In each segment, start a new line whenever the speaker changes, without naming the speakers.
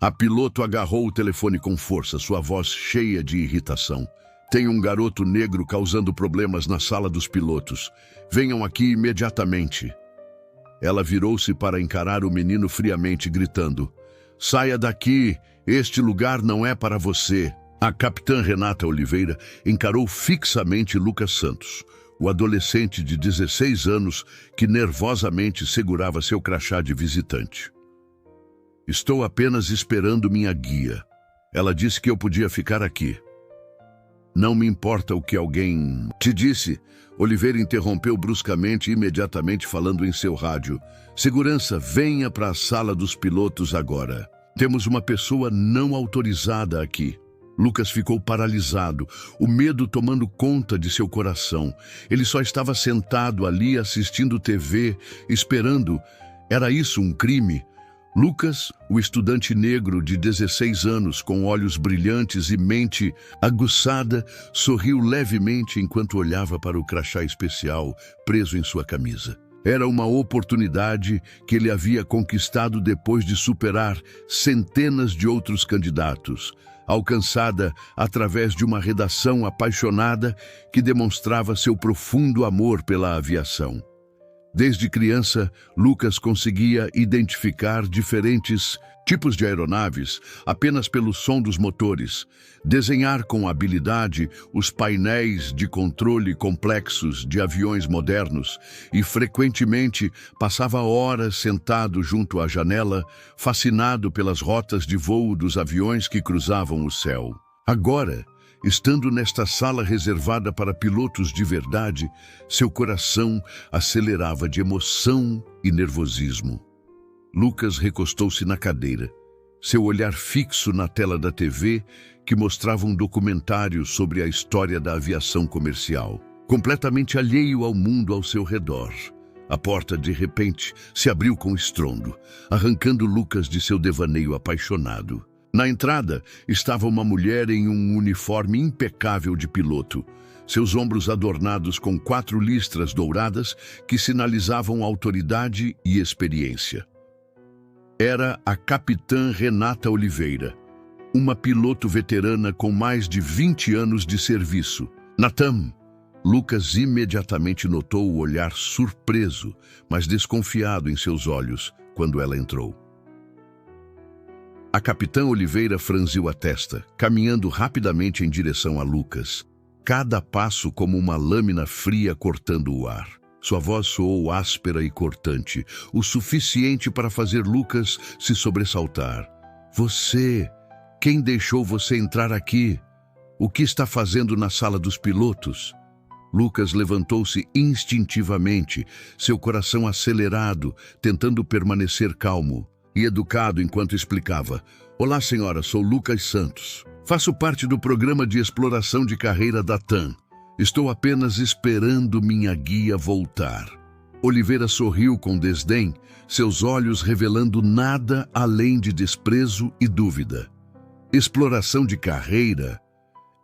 A piloto agarrou o telefone com força, sua voz cheia de irritação. Tem um garoto negro causando problemas na sala dos pilotos. Venham aqui imediatamente. Ela virou-se para encarar o menino friamente, gritando: Saia daqui, este lugar não é para você. A capitã Renata Oliveira encarou fixamente Lucas Santos, o adolescente de 16 anos que nervosamente segurava seu crachá de visitante. Estou apenas esperando minha guia. Ela disse que eu podia ficar aqui. Não me importa o que alguém te disse. Oliveira interrompeu bruscamente e imediatamente falando em seu rádio. Segurança, venha para a sala dos pilotos agora. Temos uma pessoa não autorizada aqui. Lucas ficou paralisado, o medo tomando conta de seu coração. Ele só estava sentado ali assistindo TV, esperando. Era isso um crime? Lucas, o estudante negro de 16 anos, com olhos brilhantes e mente aguçada, sorriu levemente enquanto olhava para o crachá especial preso em sua camisa. Era uma oportunidade que ele havia conquistado depois de superar centenas de outros candidatos, alcançada através de uma redação apaixonada que demonstrava seu profundo amor pela aviação. Desde criança, Lucas conseguia identificar diferentes tipos de aeronaves apenas pelo som dos motores, desenhar com habilidade os painéis de controle complexos de aviões modernos e, frequentemente, passava horas sentado junto à janela, fascinado pelas rotas de voo dos aviões que cruzavam o céu. Agora, estando nesta sala reservada para pilotos de verdade, seu coração acelerava de emoção e nervosismo. Lucas recostou-se na cadeira, seu olhar fixo na tela da TV, que mostrava um documentário sobre a história da aviação comercial, completamente alheio ao mundo ao seu redor. A porta, de repente, se abriu com estrondo, arrancando Lucas de seu devaneio apaixonado. Na entrada estava uma mulher em um uniforme impecável de piloto, seus ombros adornados com 4 listras douradas que sinalizavam autoridade e experiência. Era a capitã Renata Oliveira, uma piloto veterana com mais de 20 anos de serviço. Natam, Lucas imediatamente notou o olhar surpreso, mas desconfiado em seus olhos quando ela entrou. A capitã Oliveira franziu a testa, caminhando rapidamente em direção a Lucas, cada passo como uma lâmina fria cortando o ar. Sua voz soou áspera e cortante, o suficiente para fazer Lucas se sobressaltar. Você? Quem deixou você entrar aqui? O que está fazendo na sala dos pilotos? Lucas levantou-se instintivamente, seu coração acelerado, tentando permanecer calmo e educado enquanto explicava. Olá, senhora, sou Lucas Santos. Faço parte do programa de exploração de carreira da TAM. Estou apenas esperando minha guia voltar. Oliveira sorriu com desdém, seus olhos revelando nada além de desprezo e dúvida. Exploração de carreira?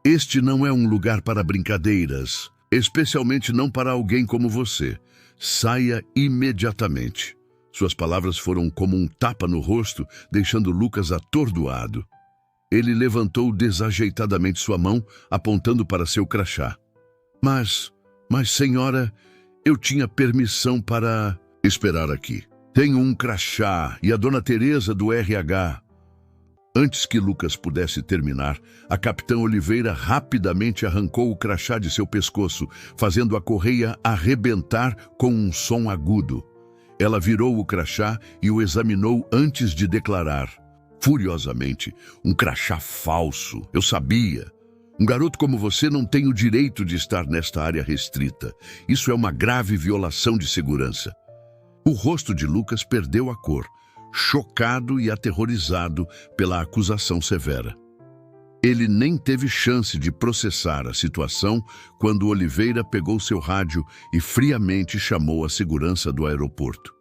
Este não é um lugar para brincadeiras, especialmente não para alguém como você. Saia imediatamente. Suas palavras foram como um tapa no rosto, deixando Lucas atordoado. Ele levantou desajeitadamente sua mão, apontando para seu crachá. Mas, senhora, eu tinha permissão para esperar aqui. Tenho um crachá e a dona Teresa do RH. Antes que Lucas pudesse terminar, a capitã Oliveira rapidamente arrancou o crachá de seu pescoço, fazendo a correia arrebentar com um som agudo. Ela virou o crachá e o examinou antes de declarar, furiosamente, um crachá falso. Eu sabia. Um garoto como você não tem o direito de estar nesta área restrita. Isso é uma grave violação de segurança. O rosto de Lucas perdeu a cor, chocado e aterrorizado pela acusação severa. Ele nem teve chance de processar a situação quando Oliveira pegou seu rádio e friamente chamou a segurança do aeroporto.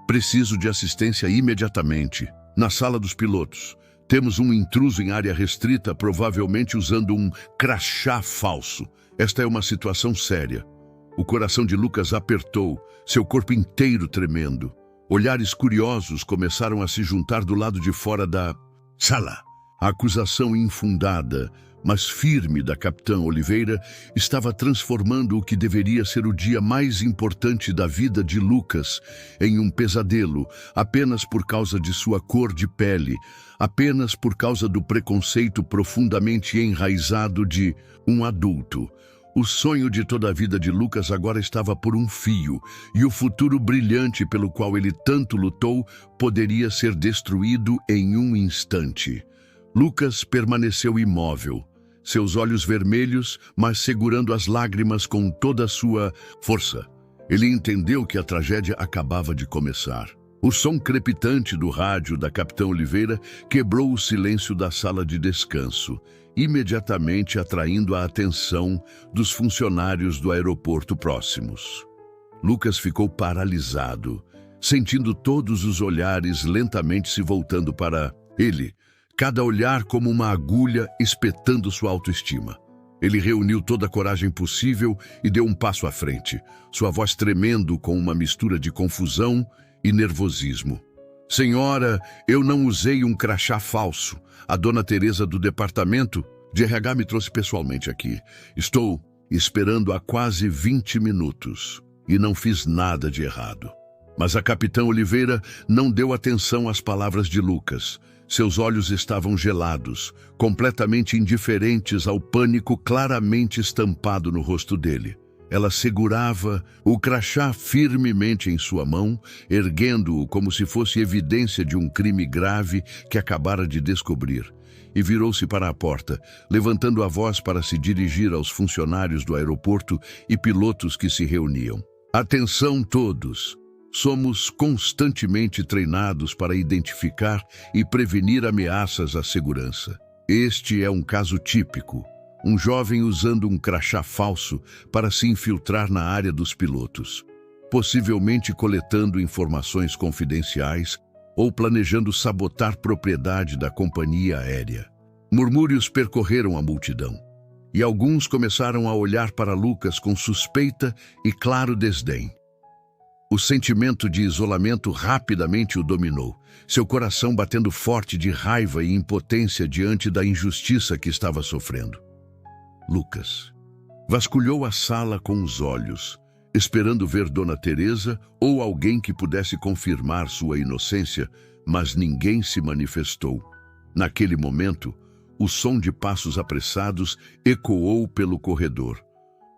Preciso de assistência imediatamente. Na sala dos pilotos. Temos um intruso em área restrita, provavelmente usando um crachá falso. Esta é uma situação séria. O coração de Lucas apertou, seu corpo inteiro tremendo. Olhares curiosos começaram a se juntar do lado de fora da sala. A acusação infundada, mas firme da capitã Oliveira estava transformando o que deveria ser o dia mais importante da vida de Lucas em um pesadelo, apenas por causa de sua cor de pele, apenas por causa do preconceito profundamente enraizado de um adulto. O sonho de toda a vida de Lucas agora estava por um fio, e o futuro brilhante pelo qual ele tanto lutou poderia ser destruído em um instante. Lucas permaneceu imóvel, seus olhos vermelhos, mas segurando as lágrimas com toda a sua força. Ele entendeu que a tragédia acabava de começar. O som crepitante do rádio da capitã Oliveira quebrou o silêncio da sala de descanso, imediatamente atraindo a atenção dos funcionários do aeroporto próximos. Lucas ficou paralisado, sentindo todos os olhares lentamente se voltando para ele, cada olhar como uma agulha espetando sua autoestima. Ele reuniu toda a coragem possível e deu um passo à frente, sua voz tremendo com uma mistura de confusão e nervosismo. Senhora, eu não usei um crachá falso. A dona Teresa do departamento de RH me trouxe pessoalmente aqui. Estou esperando há quase 20 minutos e não fiz nada de errado. Mas a capitã Oliveira não deu atenção às palavras de Lucas. Seus olhos estavam gelados, completamente indiferentes ao pânico claramente estampado no rosto dele. Ela segurava o crachá firmemente em sua mão, erguendo-o como se fosse evidência de um crime grave que acabara de descobrir. E virou-se para a porta, levantando a voz para se dirigir aos funcionários do aeroporto e pilotos que se reuniam. Atenção todos! Somos constantemente treinados para identificar e prevenir ameaças à segurança. Este é um caso típico. Um jovem usando um crachá falso para se infiltrar na área dos pilotos, possivelmente coletando informações confidenciais ou planejando sabotar propriedade da companhia aérea. Murmúrios percorreram a multidão, e alguns começaram a olhar para Lucas com suspeita e claro desdém. O sentimento de isolamento rapidamente o dominou, seu coração batendo forte de raiva e impotência diante da injustiça que estava sofrendo. Lucas vasculhou a sala com os olhos, esperando ver Dona Teresa ou alguém que pudesse confirmar sua inocência, mas ninguém se manifestou. Naquele momento, o som de passos apressados ecoou pelo corredor.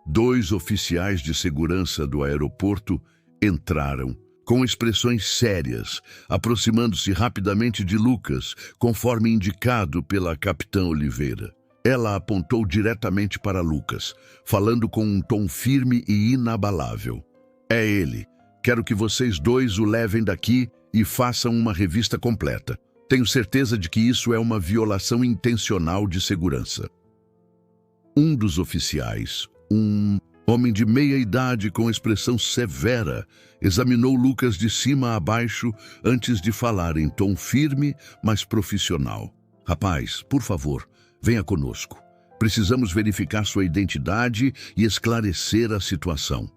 2 oficiais de segurança do aeroporto entraram, com expressões sérias, aproximando-se rapidamente de Lucas, conforme indicado pela capitã Oliveira. Ela apontou diretamente para Lucas, falando com um tom firme e inabalável. É ele. Quero que vocês 2 o levem daqui e façam uma revista completa. Tenho certeza de que isso é uma violação intencional de segurança. Um dos oficiais, um homem de meia idade com expressão severa, examinou Lucas de cima a baixo antes de falar em tom firme, mas profissional. Rapaz, por favor, venha conosco. Precisamos verificar sua identidade e esclarecer a situação.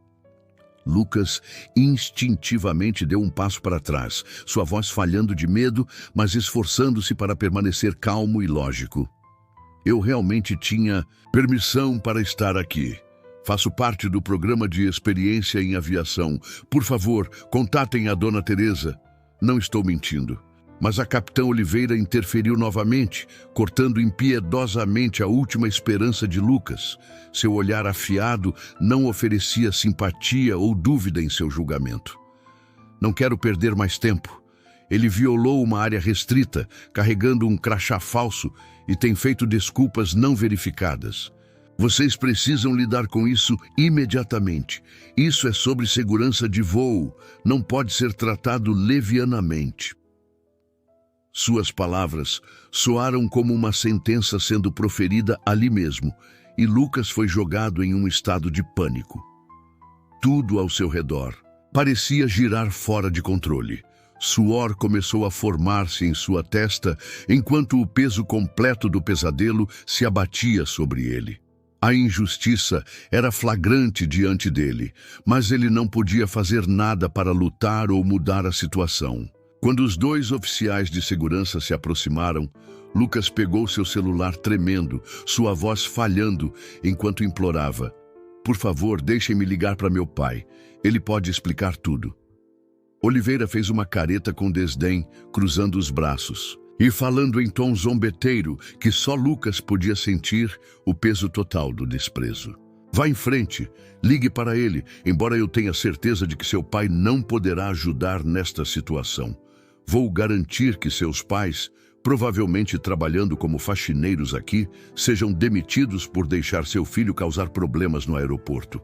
Lucas instintivamente deu um passo para trás, sua voz falhando de medo, mas esforçando-se para permanecer calmo e lógico. Eu realmente tinha permissão para estar aqui. Faço parte do programa de experiência em aviação. Por favor, contatem a Dona Teresa. Não estou mentindo. Mas a capitã Oliveira interferiu novamente, cortando impiedosamente a última esperança de Lucas. Seu olhar afiado não oferecia simpatia ou dúvida em seu julgamento. Não quero perder mais tempo. Ele violou uma área restrita, carregando um crachá falso e tem feito desculpas não verificadas. Vocês precisam lidar com isso imediatamente. Isso é sobre segurança de voo. Não pode ser tratado levianamente. Suas palavras soaram como uma sentença sendo proferida ali mesmo, e Lucas foi jogado em um estado de pânico. Tudo ao seu redor parecia girar fora de controle. Suor começou a formar-se em sua testa, enquanto o peso completo do pesadelo se abatia sobre ele. A injustiça era flagrante diante dele, mas ele não podia fazer nada para lutar ou mudar a situação. Quando os dois oficiais de segurança se aproximaram, Lucas pegou seu celular tremendo, sua voz falhando, enquanto implorava: "Por favor, deixem-me ligar para meu pai. Ele pode explicar tudo." Oliveira fez uma careta com desdém, cruzando os braços e falando em tom zombeteiro que só Lucas podia sentir o peso total do desprezo. "Vá em frente, ligue para ele, embora eu tenha certeza de que seu pai não poderá ajudar nesta situação. Vou garantir que seus pais, provavelmente trabalhando como faxineiros aqui, sejam demitidos por deixar seu filho causar problemas no aeroporto."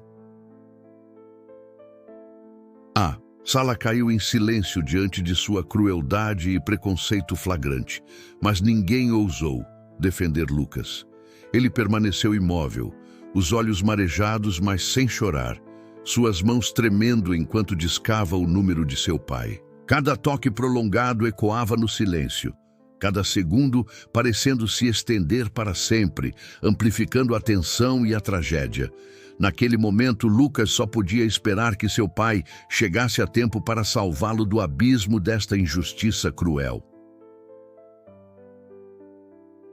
A sala caiu em silêncio diante de sua crueldade e preconceito flagrante, mas ninguém ousou defender Lucas. Ele permaneceu imóvel, os olhos marejados, mas sem chorar, suas mãos tremendo enquanto discava o número de seu pai. Cada toque prolongado ecoava no silêncio, cada segundo parecendo se estender para sempre, amplificando a tensão e a tragédia. Naquele momento, Lucas só podia esperar que seu pai chegasse a tempo para salvá-lo do abismo desta injustiça cruel.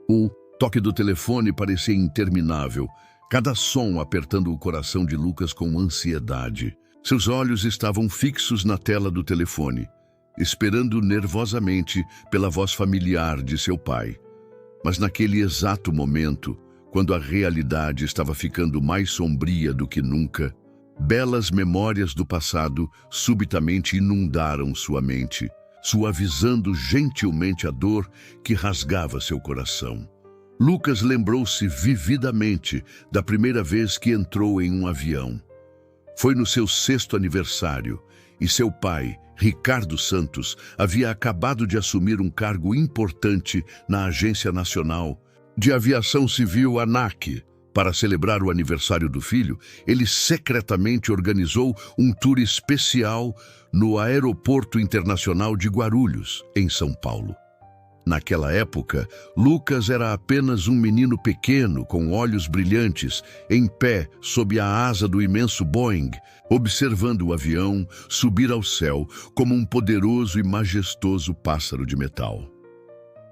O toque do telefone parecia interminável, cada som apertando o coração de Lucas com ansiedade. Seus olhos estavam fixos na tela do telefone, esperando nervosamente pela voz familiar de seu pai. Mas naquele exato momento, quando a realidade estava ficando mais sombria do que nunca, belas memórias do passado subitamente inundaram sua mente, suavizando gentilmente a dor que rasgava seu coração. Lucas lembrou-se vividamente da primeira vez que entrou em um avião. Foi no seu 6º aniversário, e seu pai, Ricardo Santos, havia acabado de assumir um cargo importante na Agência Nacional de Aviação Civil, ANAC. Para celebrar o aniversário do filho, ele secretamente organizou um tour especial no Aeroporto Internacional de Guarulhos, em São Paulo. Naquela época, Lucas era apenas um menino pequeno, com olhos brilhantes, em pé sob a asa do imenso Boeing, observando o avião subir ao céu como um poderoso e majestoso pássaro de metal.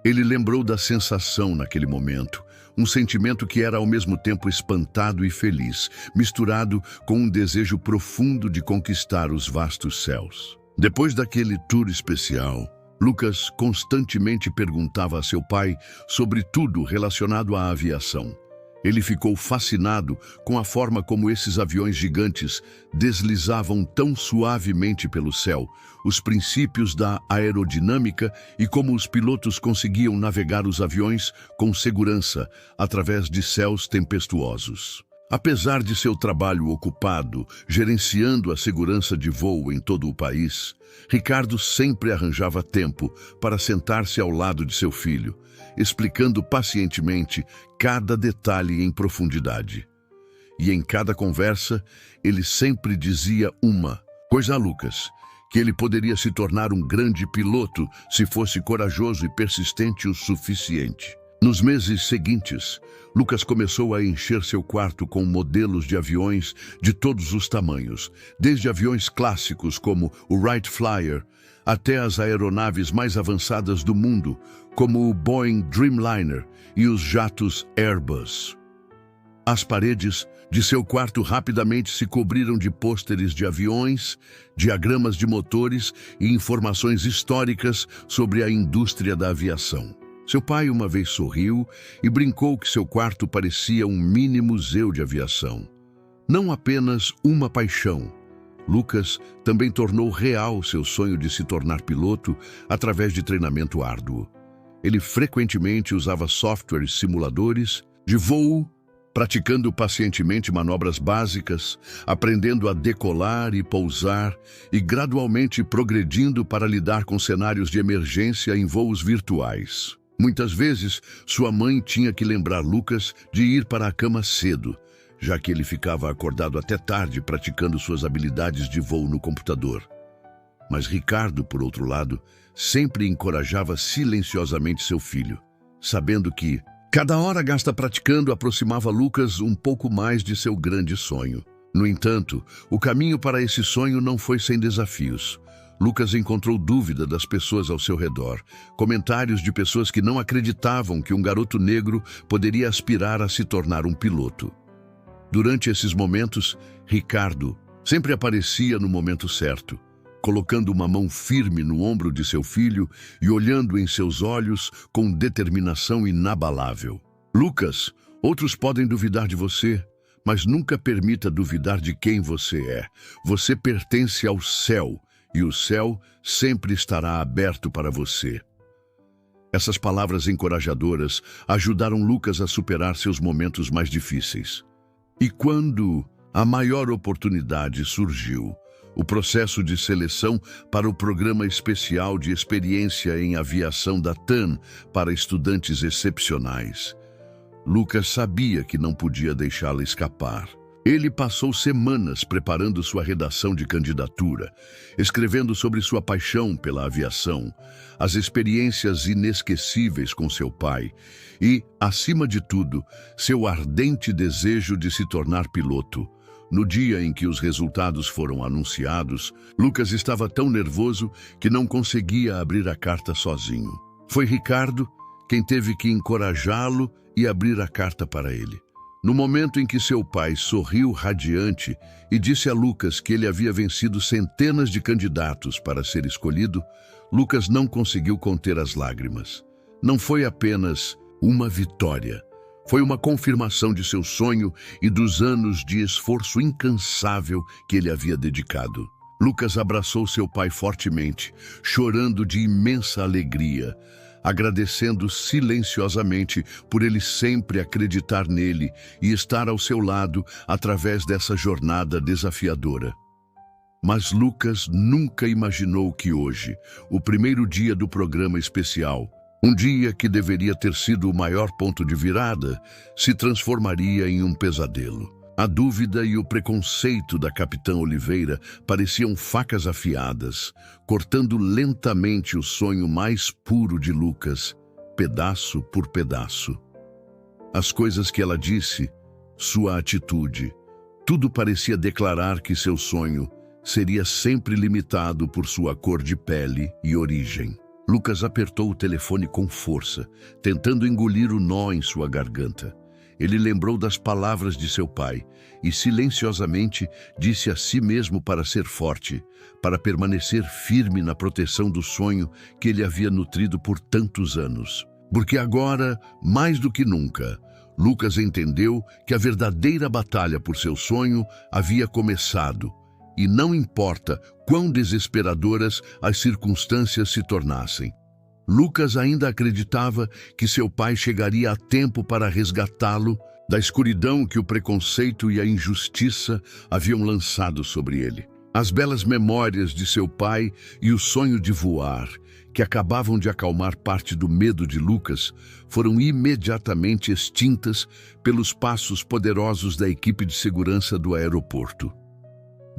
Ele lembrou da sensação naquele momento, um sentimento que era ao mesmo tempo espantado e feliz, misturado com um desejo profundo de conquistar os vastos céus. Depois daquele tour especial, Lucas constantemente perguntava a seu pai sobre tudo relacionado à aviação. Ele ficou fascinado com a forma como esses aviões gigantes deslizavam tão suavemente pelo céu, os princípios da aerodinâmica e como os pilotos conseguiam navegar os aviões com segurança através de céus tempestuosos. Apesar de seu trabalho ocupado, gerenciando a segurança de voo em todo o país, Ricardo sempre arranjava tempo para sentar-se ao lado de seu filho, explicando pacientemente cada detalhe em profundidade. E em cada conversa, ele sempre dizia uma coisa a Lucas: que ele poderia se tornar um grande piloto se fosse corajoso e persistente o suficiente. Nos meses seguintes, Lucas começou a encher seu quarto com modelos de aviões de todos os tamanhos, desde aviões clássicos como o Wright Flyer, até as aeronaves mais avançadas do mundo, como o Boeing Dreamliner e os jatos Airbus. As paredes de seu quarto rapidamente se cobriram de pôsteres de aviões, diagramas de motores e informações históricas sobre a indústria da aviação. Seu pai uma vez sorriu e brincou que seu quarto parecia um mini museu de aviação. Não apenas uma paixão, Lucas também tornou real seu sonho de se tornar piloto através de treinamento árduo. Ele frequentemente usava softwares simuladores de voo, praticando pacientemente manobras básicas, aprendendo a decolar e pousar e gradualmente progredindo para lidar com cenários de emergência em voos virtuais. Muitas vezes, sua mãe tinha que lembrar Lucas de ir para a cama cedo, já que ele ficava acordado até tarde praticando suas habilidades de voo no computador. Mas Ricardo, por outro lado, sempre encorajava silenciosamente seu filho, sabendo que, Cada hora gasta praticando aproximava Lucas um pouco mais de seu grande sonho. No entanto, o caminho para esse sonho não foi sem desafios. Lucas encontrou dúvida das pessoas ao seu redor, comentários de pessoas que não acreditavam que um garoto negro poderia aspirar a se tornar um piloto. Durante esses momentos, Ricardo sempre aparecia no momento certo, colocando uma mão firme no ombro de seu filho e olhando em seus olhos com determinação inabalável. Lucas, outros podem duvidar de você, mas nunca permita duvidar de quem você é. Você pertence ao céu e o céu sempre estará aberto para você. Essas palavras encorajadoras ajudaram Lucas a superar seus momentos mais difíceis. E quando a maior oportunidade surgiu, o processo de seleção para o Programa Especial de Experiência em Aviação da TAM para estudantes excepcionais, Lucas sabia que não podia deixá-la escapar. Ele passou semanas preparando sua redação de candidatura, escrevendo sobre sua paixão pela aviação, as experiências inesquecíveis com seu pai e, acima de tudo, seu ardente desejo de se tornar piloto. No dia em que os resultados foram anunciados, Lucas estava tão nervoso que não conseguia abrir a carta sozinho. Foi Ricardo quem teve que encorajá-lo e abrir a carta para ele. No momento em que seu pai sorriu radiante e disse a Lucas que ele havia vencido centenas de candidatos para ser escolhido, Lucas não conseguiu conter as lágrimas. Não foi apenas uma vitória. Foi uma confirmação de seu sonho e dos anos de esforço incansável que ele havia dedicado. Lucas abraçou seu pai fortemente, chorando de imensa alegria, agradecendo silenciosamente por ele sempre acreditar nele e estar ao seu lado através dessa jornada desafiadora. Mas Lucas nunca imaginou que hoje, o primeiro dia do programa especial, um dia que deveria ter sido o maior ponto de virada, se transformaria em um pesadelo. A dúvida e o preconceito da capitã Oliveira pareciam facas afiadas, cortando lentamente o sonho mais puro de Lucas, pedaço por pedaço. As coisas que ela disse, sua atitude, tudo parecia declarar que seu sonho seria sempre limitado por sua cor de pele e origem. Lucas apertou o telefone com força, tentando engolir o nó em sua garganta. Ele lembrou das palavras de seu pai e silenciosamente disse a si mesmo para ser forte, para permanecer firme na proteção do sonho que ele havia nutrido por tantos anos. Porque agora, mais do que nunca, Lucas entendeu que a verdadeira batalha por seu sonho havia começado, e não importa quão desesperadoras as circunstâncias se tornassem. Lucas ainda acreditava que seu pai chegaria a tempo para resgatá-lo da escuridão que o preconceito e a injustiça haviam lançado sobre ele. As belas memórias de seu pai e o sonho de voar, que acabavam de acalmar parte do medo de Lucas, foram imediatamente extintas pelos passos poderosos da equipe de segurança do aeroporto.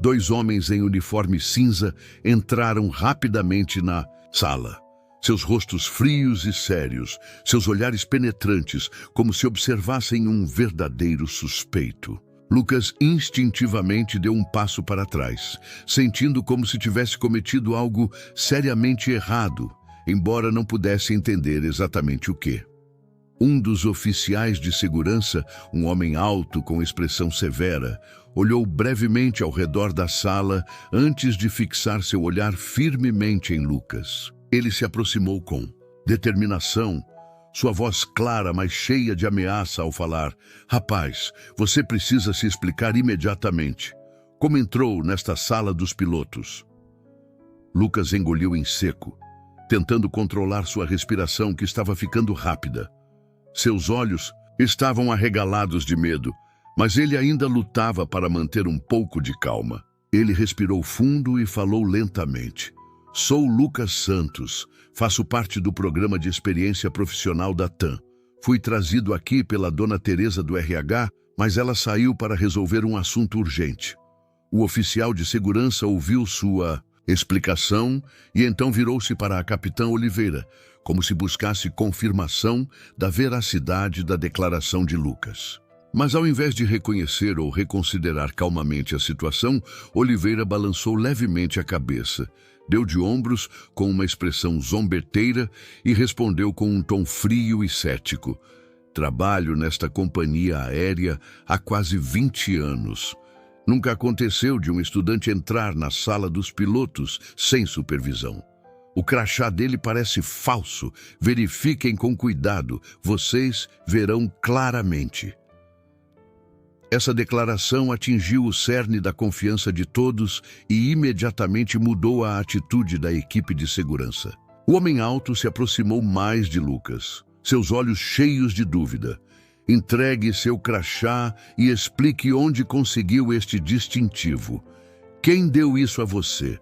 2 homens em uniforme cinza entraram rapidamente na sala. Seus rostos frios e sérios, seus olhares penetrantes, como se observassem um verdadeiro suspeito. Lucas instintivamente deu um passo para trás, sentindo como se tivesse cometido algo seriamente errado, embora não pudesse entender exatamente o que. Um dos oficiais de segurança, um homem alto com expressão severa, olhou brevemente ao redor da sala antes de fixar seu olhar firmemente em Lucas. Ele se aproximou com determinação, sua voz clara, mas cheia de ameaça ao falar: "Rapaz, você precisa se explicar imediatamente. Como entrou nesta sala dos pilotos?" Lucas engoliu em seco, tentando controlar sua respiração que estava ficando rápida. Seus olhos estavam arregalados de medo, mas ele ainda lutava para manter um pouco de calma. Ele respirou fundo e falou lentamente: "Sou Lucas Santos, faço parte do programa de experiência profissional da TAM. Fui trazido aqui pela dona Teresa do RH, mas ela saiu para resolver um assunto urgente." O oficial de segurança ouviu sua explicação e então virou-se para a capitã Oliveira, como se buscasse confirmação da veracidade da declaração de Lucas. Mas ao invés de reconhecer ou reconsiderar calmamente a situação, Oliveira balançou levemente a cabeça, deu de ombros com uma expressão zombeteira e respondeu com um tom frio e cético: "Trabalho nesta companhia aérea há quase 20 anos. Nunca aconteceu de um estudante entrar na sala dos pilotos sem supervisão. O crachá dele parece falso. Verifiquem com cuidado. Vocês verão claramente." Essa declaração atingiu o cerne da confiança de todos e imediatamente mudou a atitude da equipe de segurança. O homem alto se aproximou mais de Lucas, seus olhos cheios de dúvida. "Entregue seu crachá e explique onde conseguiu este distintivo. Quem deu isso a você?"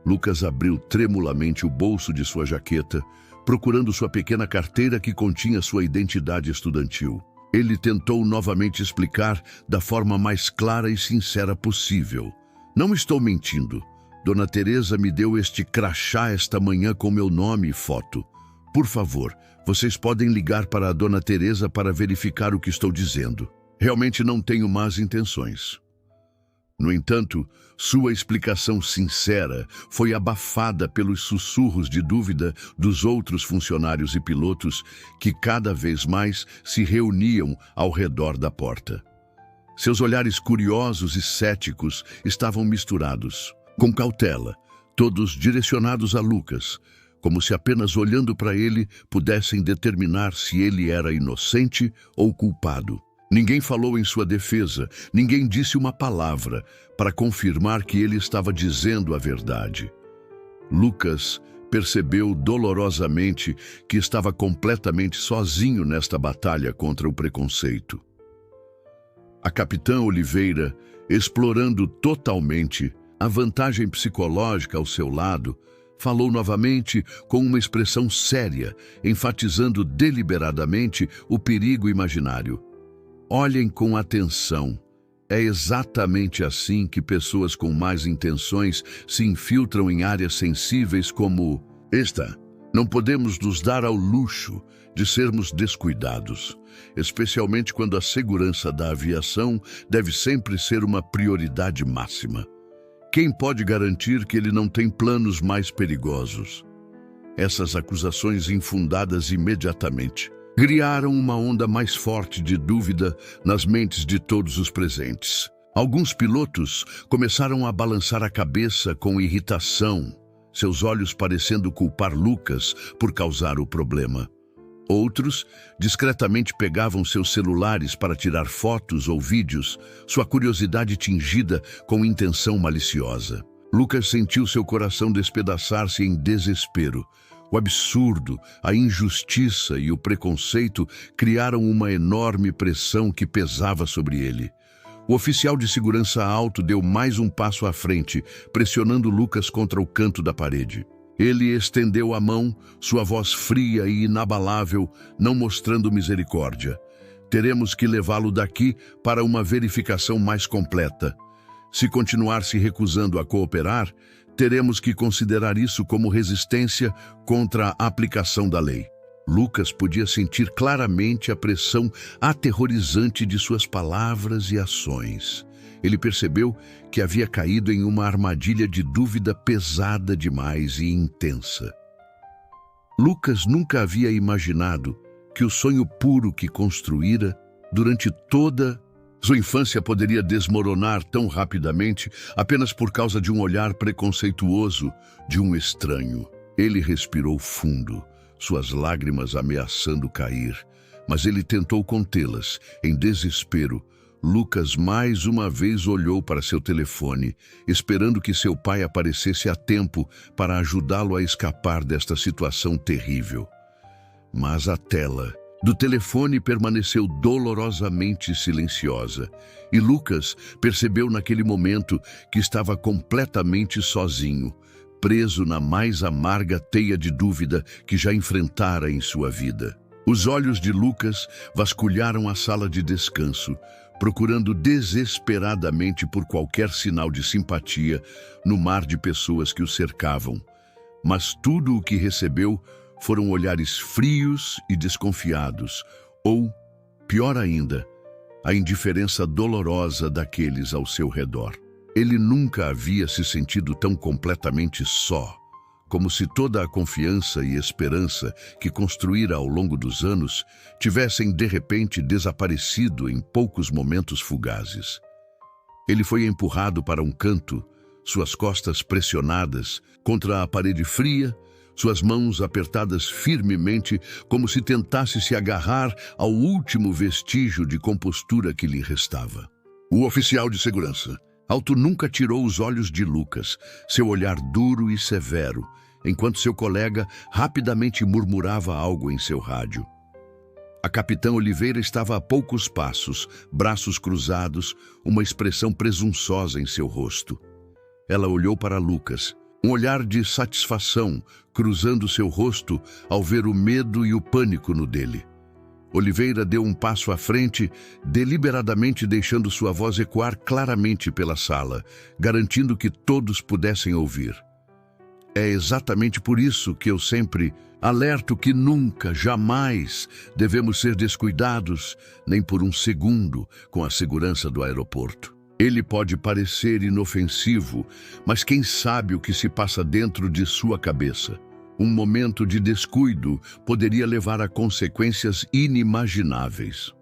Lucas abriu tremulamente o bolso de sua jaqueta, procurando sua pequena carteira que continha sua identidade estudantil. Ele tentou novamente explicar da forma mais clara e sincera possível. "Não estou mentindo. Dona Teresa me deu este crachá esta manhã com meu nome e foto. Por favor, vocês podem ligar para a Dona Teresa para verificar o que estou dizendo. Realmente não tenho más intenções." No entanto, sua explicação sincera foi abafada pelos sussurros de dúvida dos outros funcionários e pilotos que cada vez mais se reuniam ao redor da porta. Seus olhares curiosos e céticos estavam misturados. Com cautela, todos direcionados a Lucas, como se apenas olhando para ele pudessem determinar se ele era inocente ou culpado. Ninguém falou em sua defesa, ninguém disse uma palavra para confirmar que ele estava dizendo a verdade. Lucas percebeu dolorosamente que estava completamente sozinho nesta batalha contra o preconceito. A capitã Oliveira, explorando totalmente a vantagem psicológica ao seu lado, falou novamente com uma expressão séria, enfatizando deliberadamente o perigo imaginário. "Olhem com atenção. É exatamente assim que pessoas com más intenções se infiltram em áreas sensíveis como esta. Não podemos nos dar ao luxo de sermos descuidados, especialmente quando a segurança da aviação deve sempre ser uma prioridade máxima. Quem pode garantir que ele não tem planos mais perigosos?" Essas acusações infundadas imediatamente criaram uma onda mais forte de dúvida nas mentes de todos os presentes. Alguns pilotos começaram a balançar a cabeça com irritação, seus olhos parecendo culpar Lucas por causar o problema. Outros discretamente pegavam seus celulares para tirar fotos ou vídeos, sua curiosidade tingida com intenção maliciosa. Lucas sentiu seu coração despedaçar-se em desespero. O absurdo, a injustiça e o preconceito criaram uma enorme pressão que pesava sobre ele. O oficial de segurança alto deu mais um passo à frente, pressionando Lucas contra o canto da parede. Ele estendeu a mão, sua voz fria e inabalável, não mostrando misericórdia. "Teremos que levá-lo daqui para uma verificação mais completa. Se continuar se recusando a cooperar, teremos que considerar isso como resistência contra a aplicação da lei." Lucas podia sentir claramente a pressão aterrorizante de suas palavras e ações. Ele percebeu que havia caído em uma armadilha de dúvida pesada demais e intensa. Lucas nunca havia imaginado que o sonho puro que construíra durante toda sua infância poderia desmoronar tão rapidamente apenas por causa de um olhar preconceituoso de um estranho. Ele respirou fundo, suas lágrimas ameaçando cair, mas ele tentou contê-las. Em desespero, Lucas mais uma vez olhou para seu telefone, esperando que seu pai aparecesse a tempo para ajudá-lo a escapar desta situação terrível. Mas a tela do telefone permaneceu dolorosamente silenciosa, e Lucas percebeu naquele momento que estava completamente sozinho, preso na mais amarga teia de dúvida que já enfrentara em sua vida. Os olhos de Lucas vasculharam a sala de descanso, procurando desesperadamente por qualquer sinal de simpatia no mar de pessoas que o cercavam. Mas tudo o que recebeu foram olhares frios e desconfiados, ou, pior ainda, a indiferença dolorosa daqueles ao seu redor. Ele nunca havia se sentido tão completamente só, como se toda a confiança e esperança que construíra ao longo dos anos tivessem de repente desaparecido em poucos momentos fugazes. Ele foi empurrado para um canto, suas costas pressionadas contra a parede fria, suas mãos apertadas firmemente, como se tentasse se agarrar ao último vestígio de compostura que lhe restava. O oficial de segurança alto nunca tirou os olhos de Lucas, seu olhar duro e severo, enquanto seu colega rapidamente murmurava algo em seu rádio. A capitã Oliveira estava a poucos passos, braços cruzados, uma expressão presunçosa em seu rosto. Ela olhou para Lucas, um olhar de satisfação cruzando seu rosto ao ver o medo e o pânico no dele. Oliveira deu um passo à frente, deliberadamente deixando sua voz ecoar claramente pela sala, garantindo que todos pudessem ouvir. É exatamente por isso que eu sempre alerto que nunca, jamais devemos ser descuidados, nem por um segundo, com a segurança do aeroporto. Ele pode parecer inofensivo, mas quem sabe o que se passa dentro de sua cabeça? Um momento de descuido poderia levar a consequências inimagináveis.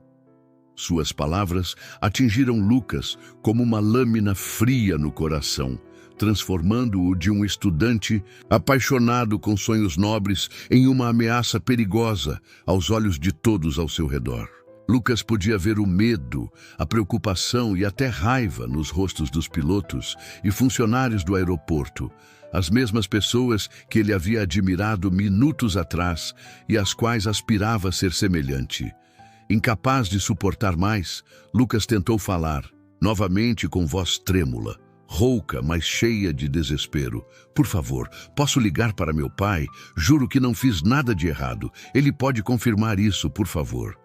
Suas palavras atingiram Lucas como uma lâmina fria no coração, transformando-o de um estudante apaixonado com sonhos nobres em uma ameaça perigosa aos olhos de todos ao seu redor. Lucas podia ver o medo, a preocupação e até raiva nos rostos dos pilotos e funcionários do aeroporto, as mesmas pessoas que ele havia admirado minutos atrás e às quais aspirava a ser semelhante. Incapaz de suportar mais, Lucas tentou falar, novamente com voz trêmula, rouca, mas cheia de desespero. Por favor, posso ligar para meu pai? Juro que não fiz nada de errado. Ele pode confirmar isso, por favor.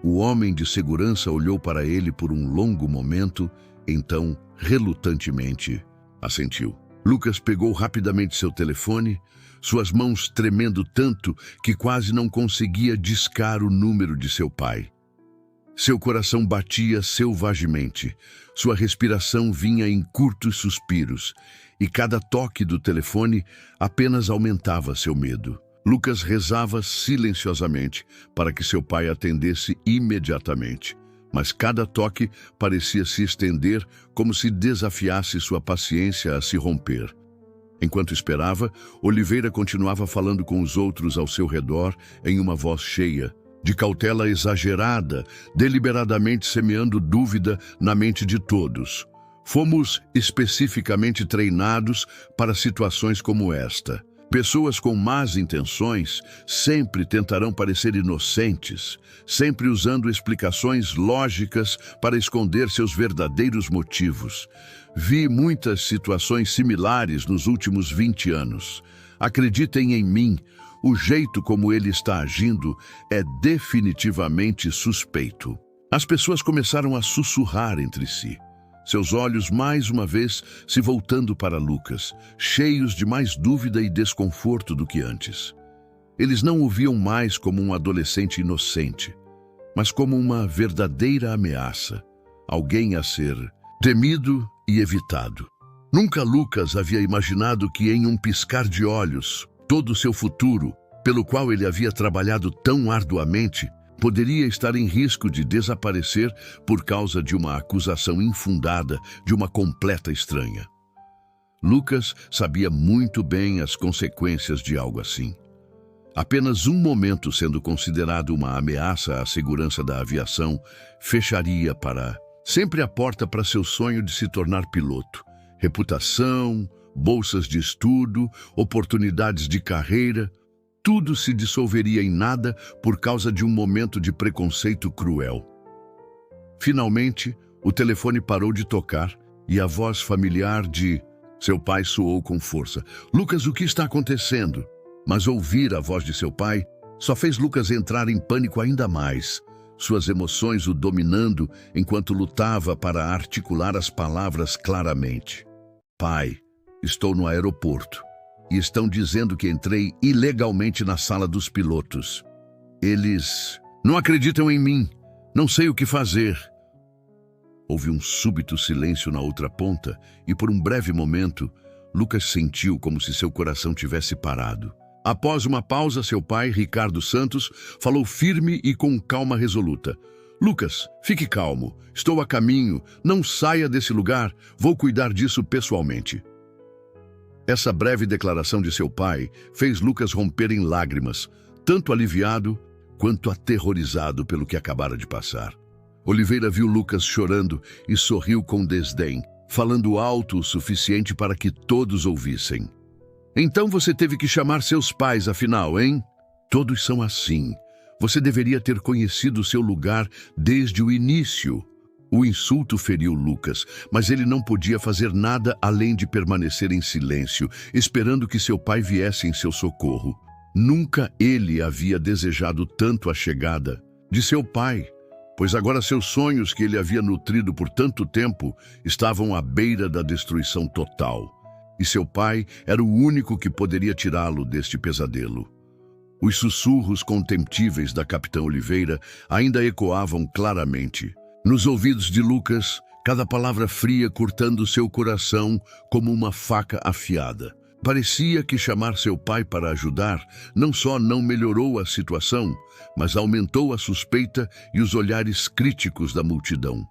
O homem de segurança olhou para ele por um longo momento, então, relutantemente, assentiu. Lucas pegou rapidamente seu telefone, suas mãos tremendo tanto que quase não conseguia discar o número de seu pai. Seu coração batia selvagemente, sua respiração vinha em curtos suspiros, e cada toque do telefone apenas aumentava seu medo. Lucas rezava silenciosamente para que seu pai atendesse imediatamente, mas cada toque parecia se estender como se desafiasse sua paciência a se romper. Enquanto esperava, Oliveira continuava falando com os outros ao seu redor em uma voz cheia, de cautela exagerada, deliberadamente semeando dúvida na mente de todos. Fomos especificamente treinados para situações como esta. Pessoas com más intenções sempre tentarão parecer inocentes, sempre usando explicações lógicas para esconder seus verdadeiros motivos. Vi muitas situações similares nos últimos 20 anos. Acreditem em mim, o jeito como ele está agindo é definitivamente suspeito. As pessoas começaram a sussurrar entre si. Seus olhos mais uma vez se voltando para Lucas, cheios de mais dúvida e desconforto do que antes. Eles não o viam mais como um adolescente inocente, mas como uma verdadeira ameaça, alguém a ser temido e evitado. Nunca Lucas havia imaginado que em um piscar de olhos, todo o seu futuro, pelo qual ele havia trabalhado tão arduamente, poderia estar em risco de desaparecer por causa de uma acusação infundada de uma completa estranha. Lucas sabia muito bem as consequências de algo assim. Apenas um momento sendo considerado uma ameaça à segurança da aviação fecharia para sempre a porta para seu sonho de se tornar piloto. Reputação, bolsas de estudo, oportunidades de carreira, tudo se dissolveria em nada por causa de um momento de preconceito cruel. Finalmente, o telefone parou de tocar e a voz familiar de seu pai soou com força. Lucas, o que está acontecendo? Mas ouvir a voz de seu pai só fez Lucas entrar em pânico ainda mais. suas emoções o dominando enquanto lutava para articular as palavras claramente. Pai, estou no aeroporto e estão dizendo que entrei ilegalmente na sala dos pilotos. Eles não acreditam em mim, não sei o que fazer. Houve um súbito silêncio na outra ponta e por um breve momento, Lucas sentiu como se seu coração tivesse parado. Após uma pausa, seu pai, Ricardo Santos, falou firme e com calma resoluta. Lucas, fique calmo. Estou a caminho. Não saia desse lugar. Vou cuidar disso pessoalmente. Essa breve declaração de seu pai fez Lucas romper em lágrimas, tanto aliviado quanto aterrorizado pelo que acabara de passar. Oliveira viu Lucas chorando e sorriu com desdém, falando alto o suficiente para que todos ouvissem. Então você teve que chamar seus pais, afinal, hein? Todos são assim. Você deveria ter conhecido seu lugar desde o início. O insulto feriu Lucas, mas ele não podia fazer nada além de permanecer em silêncio, esperando que seu pai viesse em seu socorro. Nunca ele havia desejado tanto a chegada de seu pai, pois agora seus sonhos que ele havia nutrido por tanto tempo estavam à beira da destruição total. E seu pai era o único que poderia tirá-lo deste pesadelo. Os sussurros contemptíveis da capitã Oliveira ainda ecoavam claramente. Nos ouvidos de Lucas, cada palavra fria cortando seu coração como uma faca afiada. Parecia que chamar seu pai para ajudar não só não melhorou a situação, mas aumentou a suspeita e os olhares críticos da multidão.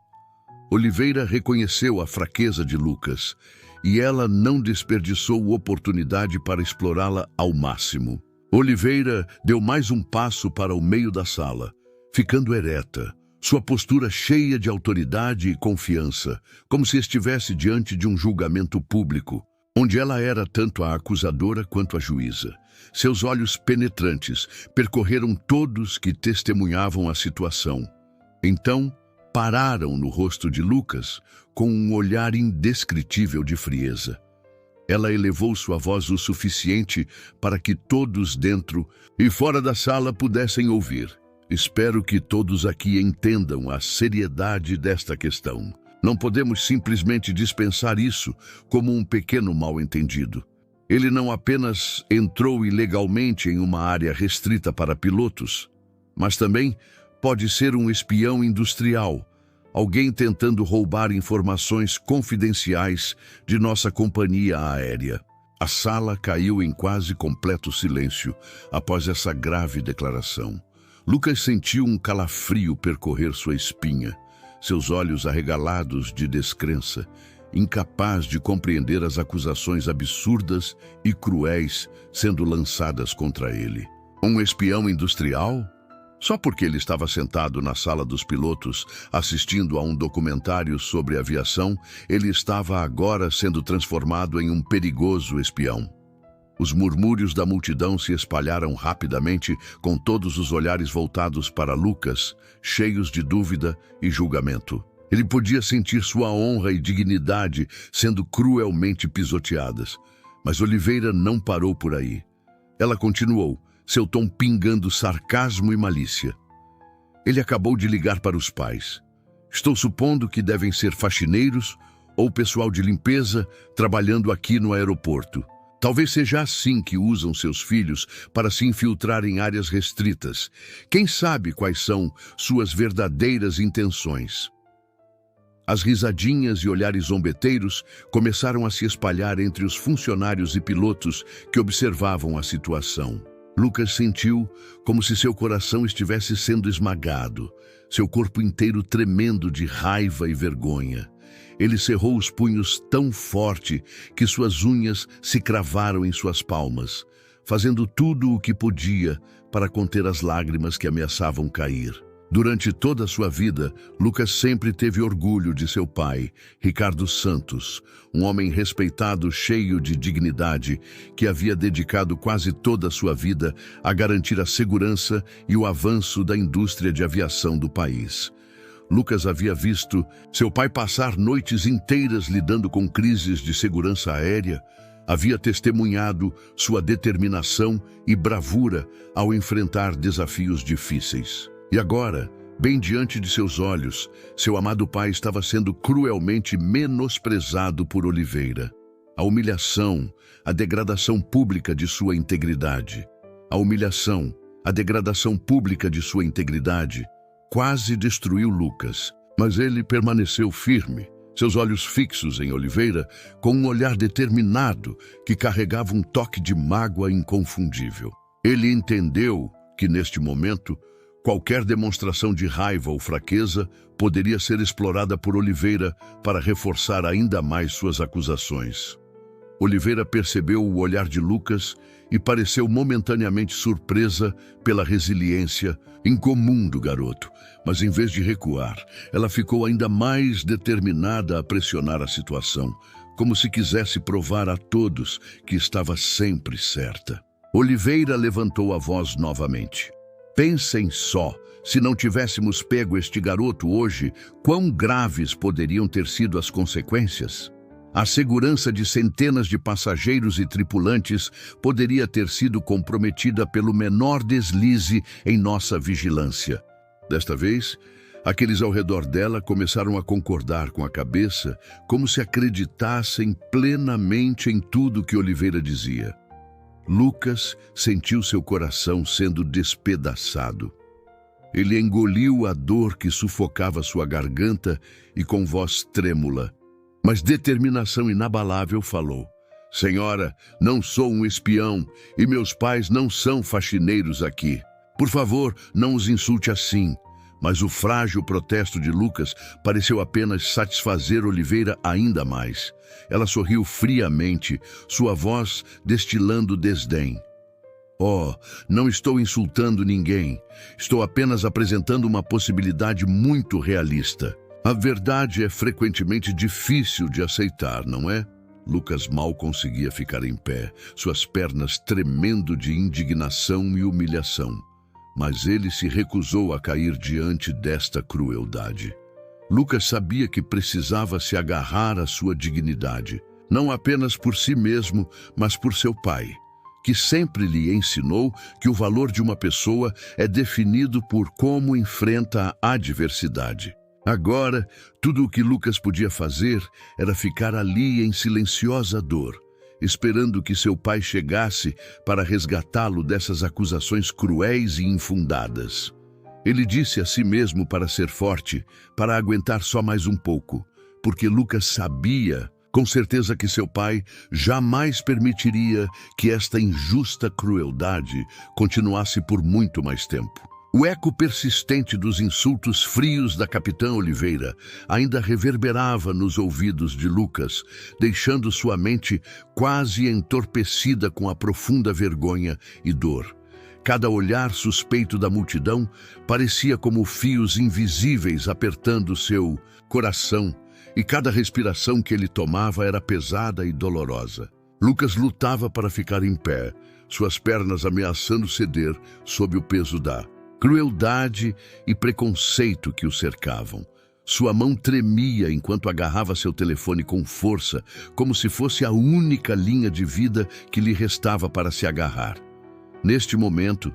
Oliveira reconheceu a fraqueza de Lucas, e ela não desperdiçou oportunidade para explorá-la ao máximo. Oliveira deu mais um passo para o meio da sala, ficando ereta, sua postura cheia de autoridade e confiança, como se estivesse diante de um julgamento público, onde ela era tanto a acusadora quanto a juíza. Seus olhos penetrantes percorreram todos que testemunhavam a situação. Então, pararam no rosto de Lucas com um olhar indescritível de frieza. Ela elevou sua voz o suficiente para que todos dentro e fora da sala pudessem ouvir. Espero que todos aqui entendam a seriedade desta questão. Não podemos simplesmente dispensar isso como um pequeno mal-entendido. Ele não apenas entrou ilegalmente em uma área restrita para pilotos, mas também pode ser um espião industrial, alguém tentando roubar informações confidenciais de nossa companhia aérea. A sala caiu em quase completo silêncio após essa grave declaração. Lucas sentiu um calafrio percorrer sua espinha, seus olhos arregalados de descrença, incapaz de compreender as acusações absurdas e cruéis sendo lançadas contra ele. Um espião industrial? Só porque ele estava sentado na sala dos pilotos, assistindo a um documentário sobre aviação, ele estava agora sendo transformado em um perigoso espião. Os murmúrios da multidão se espalharam rapidamente, com todos os olhares voltados para Lucas, cheios de dúvida e julgamento. Ele podia sentir sua honra e dignidade sendo cruelmente pisoteadas. Mas Oliveira não parou por aí. Ela continuou, seu tom pingando sarcasmo e malícia. Ele acabou de ligar para os pais. Estou supondo que devem ser faxineiros ou pessoal de limpeza trabalhando aqui no aeroporto. Talvez seja assim que usam seus filhos para se infiltrar em áreas restritas. Quem sabe quais são suas verdadeiras intenções? As risadinhas e olhares zombeteiros começaram a se espalhar entre os funcionários e pilotos que observavam a situação. Lucas sentiu como se seu coração estivesse sendo esmagado, seu corpo inteiro tremendo de raiva e vergonha. Ele cerrou os punhos tão forte que suas unhas se cravaram em suas palmas, fazendo tudo o que podia para conter as lágrimas que ameaçavam cair. Durante toda a sua vida, Lucas sempre teve orgulho de seu pai, Ricardo Santos, um homem respeitado, cheio de dignidade, que havia dedicado quase toda a sua vida a garantir a segurança e o avanço da indústria de aviação do país. Lucas havia visto seu pai passar noites inteiras lidando com crises de segurança aérea, havia testemunhado sua determinação e bravura ao enfrentar desafios difíceis. E agora, Bem diante de seus olhos, seu amado pai estava sendo cruelmente menosprezado por Oliveira. A humilhação, a degradação pública de sua integridade. A humilhação, a degradação pública de sua integridade quase destruiu Lucas, mas ele permaneceu firme, seus olhos fixos em Oliveira, com um olhar determinado que carregava um toque de mágoa inconfundível. Ele entendeu que, neste momento, qualquer demonstração de raiva ou fraqueza poderia ser explorada por Oliveira para reforçar ainda mais suas acusações. Oliveira percebeu o olhar de Lucas e pareceu momentaneamente surpresa pela resiliência incomum do garoto, mas em vez de recuar, ela ficou ainda mais determinada a pressionar a situação, como se quisesse provar a todos que estava sempre certa. Oliveira levantou a voz novamente. Pensem só, se não tivéssemos pego este garoto hoje, quão graves poderiam ter sido as consequências? A segurança de centenas de passageiros e tripulantes poderia ter sido comprometida pelo menor deslize em nossa vigilância. Desta vez, aqueles ao redor dela começaram a concordar com a cabeça, como se acreditassem plenamente em tudo que Oliveira dizia. Lucas sentiu seu coração sendo despedaçado. Ele engoliu a dor que sufocava sua garganta e, com voz trêmula, mas determinação inabalável, falou: Senhora, não sou um espião e meus pais não são faxineiros aqui. Por favor, não os insulte assim. Mas o frágil protesto de Lucas pareceu apenas satisfazer Oliveira ainda mais. Ela sorriu friamente, sua voz destilando desdém. Oh, não estou insultando ninguém. Estou apenas apresentando uma possibilidade muito realista. A verdade é frequentemente difícil de aceitar, não é? Lucas mal conseguia ficar em pé, suas pernas tremendo de indignação e humilhação. Mas ele se recusou a cair diante desta crueldade. Lucas sabia que precisava se agarrar à sua dignidade, não apenas por si mesmo, mas por seu pai, que sempre lhe ensinou que o valor de uma pessoa é definido por como enfrenta a adversidade. Agora, tudo o que Lucas podia fazer era ficar ali em silenciosa dor, esperando que seu pai chegasse para resgatá-lo dessas acusações cruéis e infundadas. Ele disse a si mesmo para ser forte, para aguentar só mais um pouco, porque Lucas sabia, com certeza, que seu pai jamais permitiria que esta injusta crueldade continuasse por muito mais tempo. O eco persistente dos insultos frios da capitã Oliveira ainda reverberava nos ouvidos de Lucas, deixando sua mente quase entorpecida com a profunda vergonha e dor. Cada olhar suspeito da multidão parecia como fios invisíveis apertando seu coração, e cada respiração que ele tomava era pesada e dolorosa. Lucas lutava para ficar em pé, suas pernas ameaçando ceder sob o peso da crueldade e preconceito que o cercavam. Sua mão tremia enquanto agarrava seu telefone com força, como se fosse a única linha de vida que lhe restava para se agarrar. Neste momento,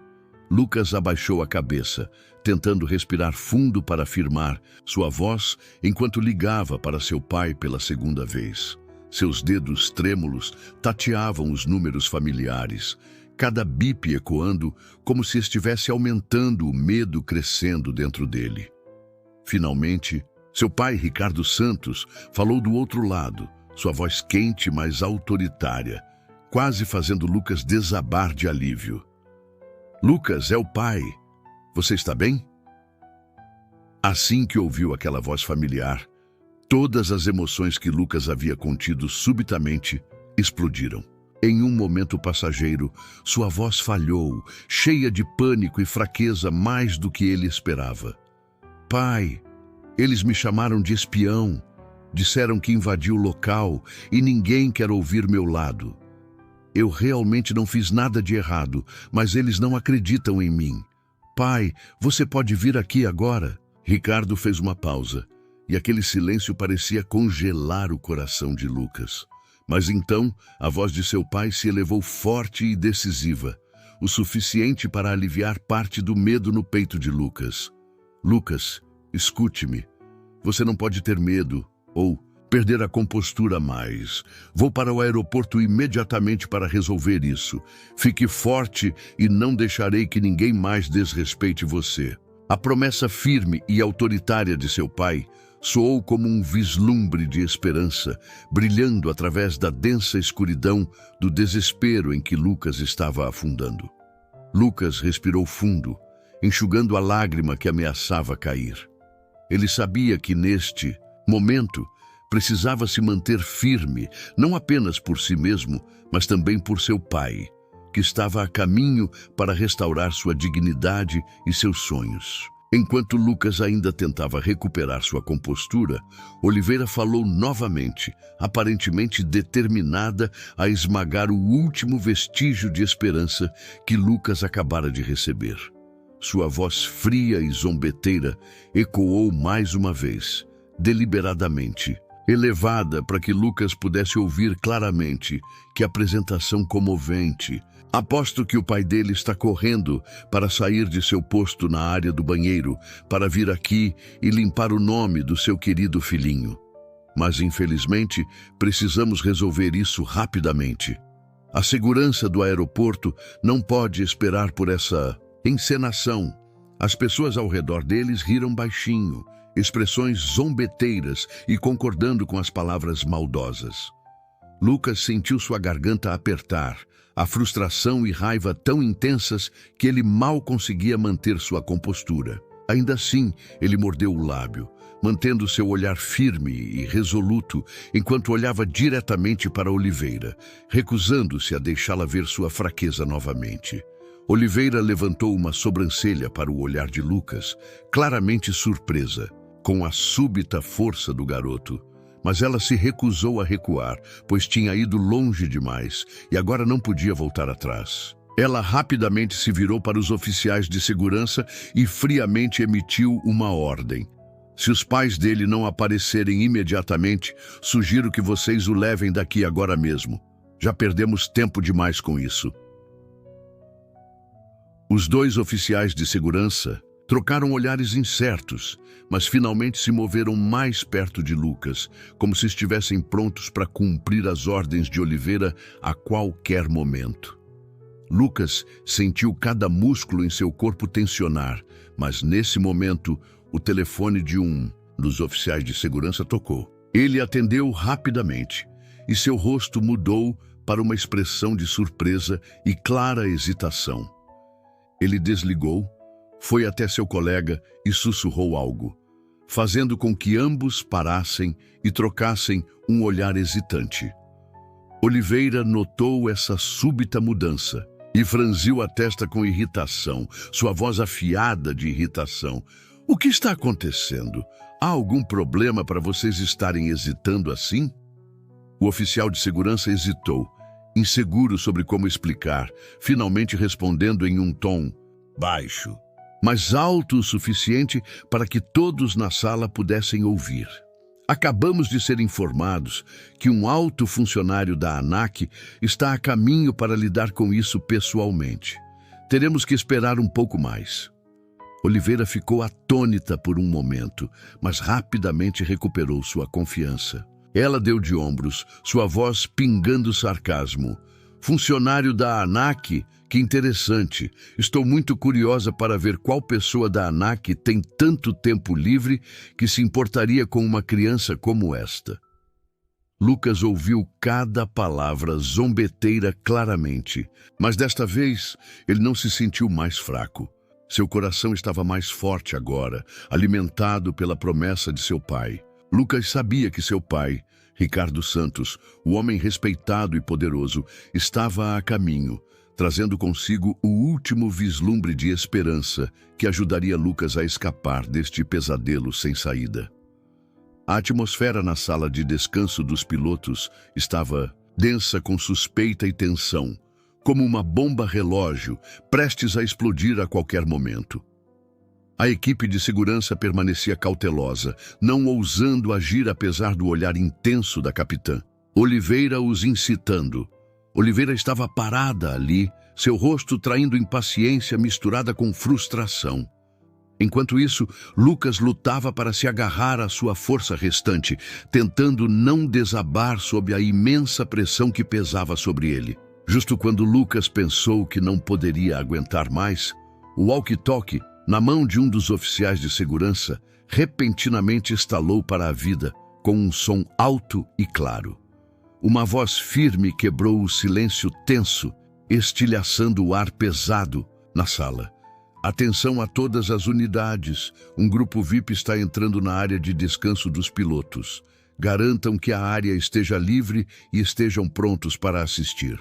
Lucas abaixou a cabeça, tentando respirar fundo para afirmar sua voz enquanto ligava para seu pai pela segunda vez. Seus dedos trêmulos tateavam os números familiares, cada bip ecoando como se estivesse aumentando o medo crescendo dentro dele. Finalmente, seu pai, Ricardo Santos, falou do outro lado, sua voz quente, mas autoritária, quase fazendo Lucas desabar de alívio. Lucas, é o pai. Você está bem? Assim que ouviu aquela voz familiar, todas as emoções que Lucas havia contido subitamente explodiram. Em um momento passageiro, sua voz falhou, cheia de pânico e fraqueza mais do que ele esperava. Pai, eles me chamaram de espião, disseram que invadi o local e ninguém quer ouvir meu lado. Eu realmente não fiz nada de errado, mas eles não acreditam em mim. Pai, você pode vir aqui agora? Ricardo fez uma pausa, e aquele silêncio parecia congelar o coração de Lucas. Mas então, a voz de seu pai se elevou forte e decisiva, o suficiente para aliviar parte do medo no peito de Lucas. Lucas, escute-me. Você não pode ter medo ou perder a compostura mais. Vou para o aeroporto imediatamente para resolver isso. Fique forte e não deixarei que ninguém mais desrespeite você. A promessa firme e autoritária de seu pai soou como um vislumbre de esperança, brilhando através da densa escuridão do desespero em que Lucas estava afundando. Lucas respirou fundo, enxugando a lágrima que ameaçava cair. Ele sabia que neste momento precisava se manter firme, não apenas por si mesmo, mas também por seu pai, que estava a caminho para restaurar sua dignidade e seus sonhos. Enquanto Lucas ainda tentava recuperar sua compostura, Oliveira falou novamente, aparentemente determinada a esmagar o último vestígio de esperança que Lucas acabara de receber. Sua voz fria e zombeteira ecoou mais uma vez, deliberadamente, elevada para que Lucas pudesse ouvir claramente. Que apresentação comovente! Aposto que o pai dele está correndo para sair de seu posto na área do banheiro, para vir aqui e limpar o nome do seu querido filhinho. Mas, infelizmente, precisamos resolver isso rapidamente. A segurança do aeroporto não pode esperar por essa encenação. As pessoas ao redor deles riram baixinho, expressões zombeteiras e concordando com as palavras maldosas. Lucas sentiu sua garganta apertar, a frustração e raiva tão intensas que ele mal conseguia manter sua compostura. Ainda assim, ele mordeu o lábio, mantendo seu olhar firme e resoluto enquanto olhava diretamente para Oliveira, recusando-se a deixá-la ver sua fraqueza novamente. Oliveira levantou uma sobrancelha para o olhar de Lucas, claramente surpresa com a súbita força do garoto. Mas ela se recusou a recuar, pois tinha ido longe demais e agora não podia voltar atrás. Ela rapidamente se virou para os oficiais de segurança e friamente emitiu uma ordem. Se os pais dele não aparecerem imediatamente, sugiro que vocês o levem daqui agora mesmo. Já perdemos tempo demais com isso. Os dois oficiais de segurança trocaram olhares incertos, mas finalmente se moveram mais perto de Lucas, como se estivessem prontos para cumprir as ordens de Oliveira a qualquer momento. Lucas sentiu cada músculo em seu corpo tensionar, mas nesse momento o telefone de um dos oficiais de segurança tocou. Ele atendeu rapidamente e seu rosto mudou para uma expressão de surpresa e clara hesitação. Ele desligou, foi até seu colega e sussurrou algo, fazendo com que ambos parassem e trocassem um olhar hesitante. Oliveira notou essa súbita mudança e franziu a testa com irritação, sua voz afiada de irritação. O que está acontecendo? Há algum problema para vocês estarem hesitando assim? O oficial de segurança hesitou, inseguro sobre como explicar, finalmente respondendo em um tom baixo, mas alto o suficiente para que todos na sala pudessem ouvir. Acabamos de ser informados que um alto funcionário da ANAC está a caminho para lidar com isso pessoalmente. Teremos que esperar um pouco mais. Oliveira ficou atônita por um momento, mas rapidamente recuperou sua confiança. Ela deu de ombros, sua voz pingando sarcasmo. Funcionário da ANAC? Que interessante. Estou muito curiosa para ver qual pessoa da ANAC tem tanto tempo livre que se importaria com uma criança como esta. Lucas ouviu cada palavra zombeteira claramente, mas desta vez ele não se sentiu mais fraco. Seu coração estava mais forte agora, alimentado pela promessa de seu pai. Lucas sabia que seu pai, Ricardo Santos, o homem respeitado e poderoso, estava a caminho, trazendo consigo o último vislumbre de esperança que ajudaria Lucas a escapar deste pesadelo sem saída. A atmosfera na sala de descanso dos pilotos estava densa com suspeita e tensão, como uma bomba relógio prestes a explodir a qualquer momento. A equipe de segurança permanecia cautelosa, não ousando agir apesar do olhar intenso da capitã. Oliveira os incitando. Oliveira estava parada ali, seu rosto traindo impaciência misturada com frustração. Enquanto isso, Lucas lutava para se agarrar à sua força restante, tentando não desabar sob a imensa pressão que pesava sobre ele. Justo quando Lucas pensou que não poderia aguentar mais, o walkie-talkie, na mão de um dos oficiais de segurança, repentinamente estalou para a vida, com um som alto e claro. Uma voz firme quebrou o silêncio tenso, estilhaçando o ar pesado na sala. Atenção a todas as unidades. Um grupo VIP está entrando na área de descanso dos pilotos. Garantam que a área esteja livre e estejam prontos para assistir.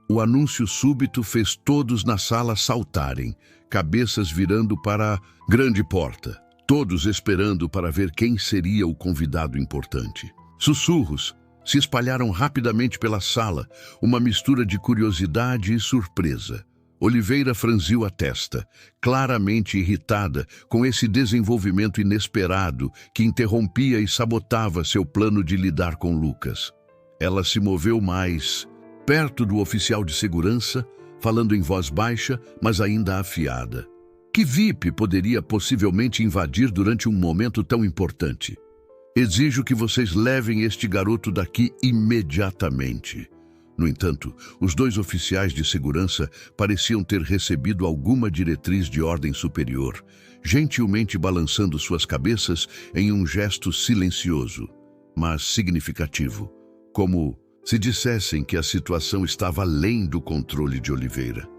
O anúncio súbito fez todos na sala saltarem, cabeças virando para a grande porta, todos esperando para ver quem seria o convidado importante. Sussurros se espalharam rapidamente pela sala, uma mistura de curiosidade e surpresa. Oliveira franziu a testa, claramente irritada com esse desenvolvimento inesperado que interrompia e sabotava seu plano de lidar com Lucas. Ela se moveu mais, perto do oficial de segurança, falando em voz baixa, mas ainda afiada. Que VIP poderia possivelmente invadir durante um momento tão importante? Exijo que vocês levem este garoto daqui imediatamente. No entanto, os dois oficiais de segurança pareciam ter recebido alguma diretriz de ordem superior, gentilmente balançando suas cabeças em um gesto silencioso, mas significativo, como se dissessem que a situação estava além do controle de Oliveira.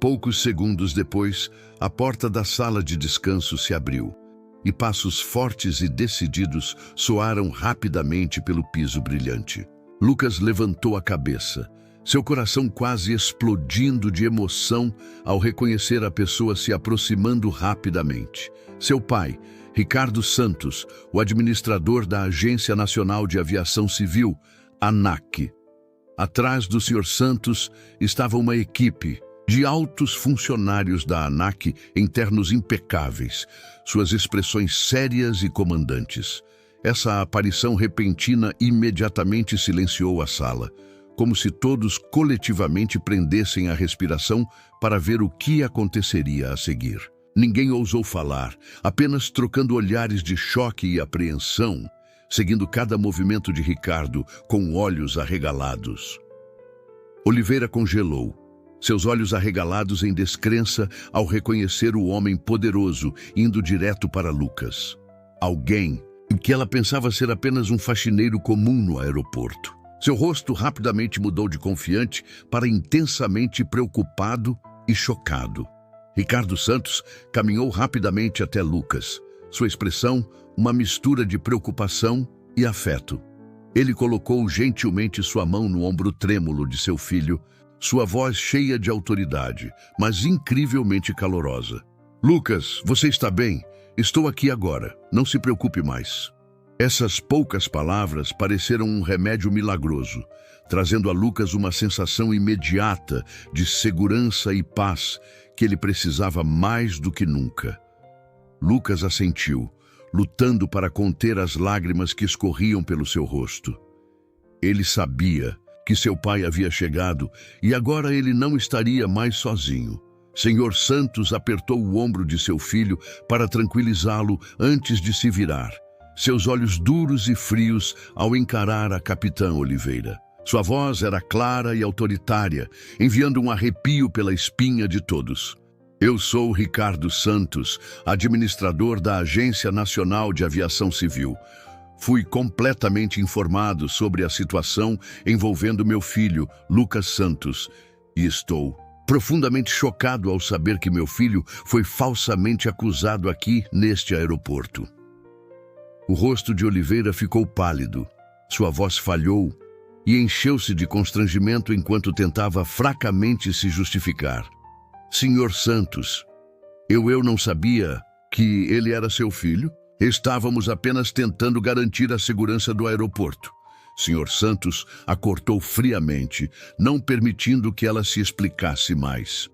Poucos segundos depois, a porta da sala de descanso se abriu, e passos fortes e decididos soaram rapidamente pelo piso brilhante. Lucas levantou a cabeça, seu coração quase explodindo de emoção ao reconhecer a pessoa se aproximando rapidamente. Seu pai, Ricardo Santos, o administrador da Agência Nacional de Aviação Civil, ANAC. Atrás do Sr. Santos estava uma equipe de altos funcionários da ANAC em ternos impecáveis, suas expressões sérias e comandantes. Essa aparição repentina imediatamente silenciou a sala, como se todos coletivamente prendessem a respiração para ver o que aconteceria a seguir. Ninguém ousou falar, apenas trocando olhares de choque e apreensão, seguindo cada movimento de Ricardo com olhos arregalados. Oliveira congelou, seus olhos arregalados em descrença ao reconhecer o homem poderoso indo direto para Lucas. Alguém que ela pensava ser apenas um faxineiro comum no aeroporto. Seu rosto rapidamente mudou de confiante para intensamente preocupado e chocado. Ricardo Santos caminhou rapidamente até Lucas, sua expressão uma mistura de preocupação e afeto. Ele colocou gentilmente sua mão no ombro trêmulo de seu filho, sua voz cheia de autoridade, mas incrivelmente calorosa. Lucas, você está bem? Estou aqui agora, não se preocupe mais. Essas poucas palavras pareceram um remédio milagroso, trazendo a Lucas uma sensação imediata de segurança e paz que ele precisava mais do que nunca. Lucas assentiu, lutando para conter as lágrimas que escorriam pelo seu rosto. Ele sabia que seu pai havia chegado e agora ele não estaria mais sozinho. Sr. Santos apertou o ombro de seu filho para tranquilizá-lo antes de se virar, seus olhos duros e frios ao encarar a capitã Oliveira. Sua voz era clara e autoritária, enviando um arrepio pela espinha de todos. Eu sou Ricardo Santos, administrador da Agência Nacional de Aviação Civil. Fui completamente informado sobre a situação envolvendo meu filho, Lucas Santos, e estou profundamente chocado ao saber que meu filho foi falsamente acusado aqui neste aeroporto. O rosto de Oliveira ficou pálido, sua voz falhou e encheu-se de constrangimento enquanto tentava fracamente se justificar. Senhor Santos, eu não sabia que ele era seu filho? Estávamos apenas tentando garantir a segurança do aeroporto. Sr. Santos a cortou friamente, não permitindo que ela se explicasse mais.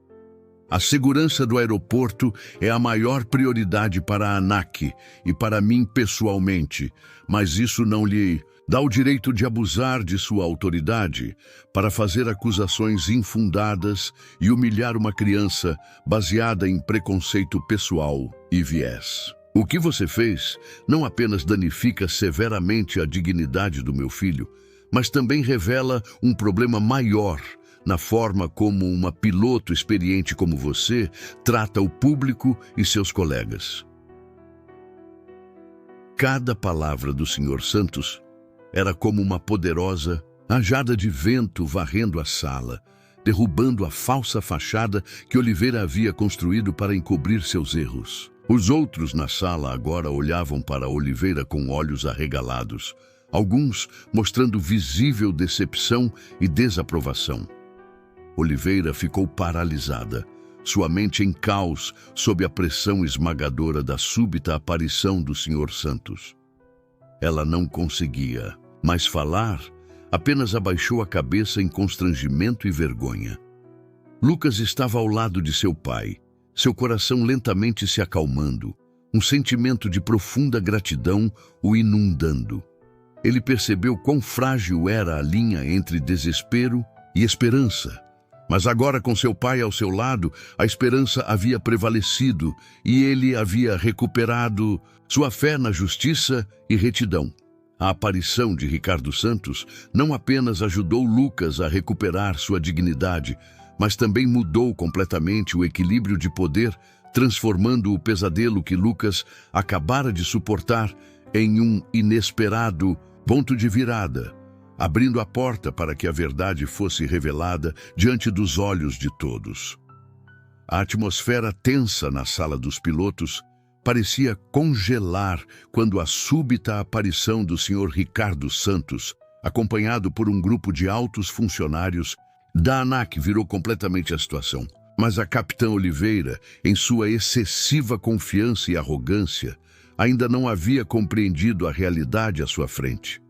A segurança do aeroporto é a maior prioridade para a ANAC e para mim pessoalmente, mas isso não lhe Dá o direito de abusar de sua autoridade para fazer acusações infundadas e humilhar uma criança baseada em preconceito pessoal e viés. O que você fez não apenas danifica severamente a dignidade do meu filho, mas também revela um problema maior na forma como uma piloto experiente como você trata o público e seus colegas. Cada palavra do Sr. Santos era como uma poderosa rajada de vento varrendo a sala, derrubando a falsa fachada que Oliveira havia construído para encobrir seus erros. Os outros na sala agora olhavam para Oliveira com olhos arregalados, alguns mostrando visível decepção e desaprovação. Oliveira ficou paralisada, sua mente em caos sob a pressão esmagadora da súbita aparição do Sr. Santos. Ela não conseguia mais falar, apenas abaixou a cabeça em constrangimento e vergonha. Lucas estava ao lado de seu pai, seu coração lentamente se acalmando, um sentimento de profunda gratidão o inundando. Ele percebeu quão frágil era a linha entre desespero e esperança. Mas agora, com seu pai ao seu lado, a esperança havia prevalecido e ele havia recuperado sua fé na justiça e retidão. A aparição de Ricardo Santos não apenas ajudou Lucas a recuperar sua dignidade, mas também mudou completamente o equilíbrio de poder, transformando o pesadelo que Lucas acabara de suportar em um inesperado ponto de virada, abrindo a porta para que a verdade fosse revelada diante dos olhos de todos. A atmosfera tensa na sala dos pilotos parecia congelar quando a súbita aparição do Sr. Ricardo Santos, acompanhado por um grupo de altos funcionários da ANAC, virou completamente a situação. Mas a capitã Oliveira, em sua excessiva confiança e arrogância, ainda não havia compreendido a realidade à sua frente.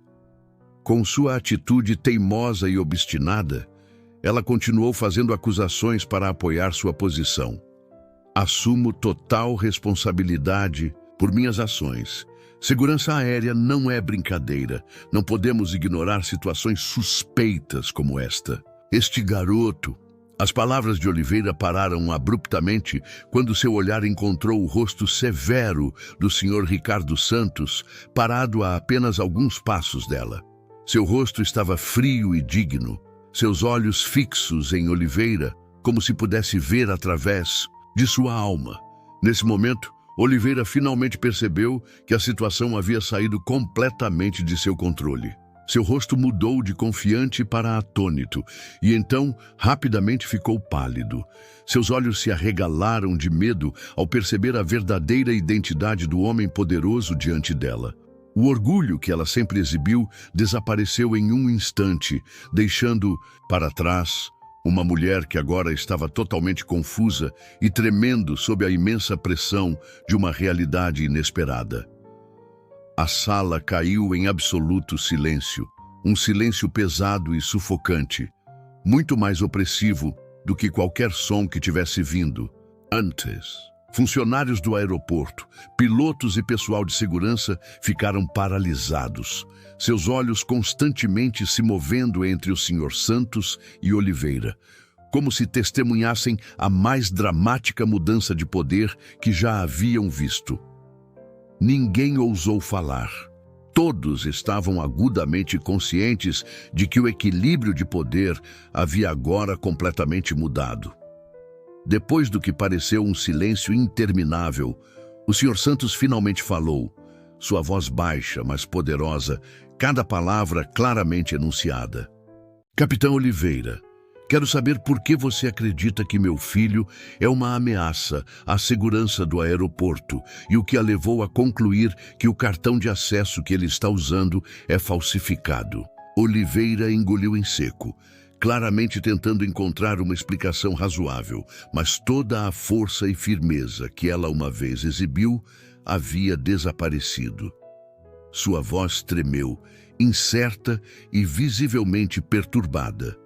Com sua atitude teimosa e obstinada, ela continuou fazendo acusações para apoiar sua posição. Assumo total responsabilidade por minhas ações. Segurança aérea não é brincadeira. Não podemos ignorar situações suspeitas como esta. Este garoto... As palavras de Oliveira pararam abruptamente quando seu olhar encontrou o rosto severo do Sr. Ricardo Santos, parado a apenas alguns passos dela. Seu rosto estava frio e digno, seus olhos fixos em Oliveira, como se pudesse ver através de sua alma. Nesse momento, Oliveira finalmente percebeu que a situação havia saído completamente de seu controle. Seu rosto mudou de confiante para atônito, e então rapidamente ficou pálido. Seus olhos se arregalaram de medo ao perceber a verdadeira identidade do homem poderoso diante dela. O orgulho que ela sempre exibiu desapareceu em um instante, deixando para trás uma mulher que agora estava totalmente confusa e tremendo sob a imensa pressão de uma realidade inesperada. A sala caiu em absoluto silêncio, um silêncio pesado e sufocante, muito mais opressivo do que qualquer som que tivesse vindo antes. Funcionários do aeroporto, pilotos e pessoal de segurança ficaram paralisados, seus olhos constantemente se movendo entre o Sr. Santos e Oliveira, como se testemunhassem a mais dramática mudança de poder que já haviam visto. Ninguém ousou falar. Todos estavam agudamente conscientes de que o equilíbrio de poder havia agora completamente mudado. Depois do que pareceu um silêncio interminável, o Sr. Santos finalmente falou, sua voz baixa, mas poderosa, cada palavra claramente enunciada. Capitão Oliveira, quero saber por que você acredita que meu filho é uma ameaça à segurança do aeroporto e o que a levou a concluir que o cartão de acesso que ele está usando é falsificado. Oliveira engoliu em seco, claramente tentando encontrar uma explicação razoável, mas toda a força e firmeza que ela uma vez exibiu havia desaparecido. Sua voz tremeu, incerta e visivelmente perturbada.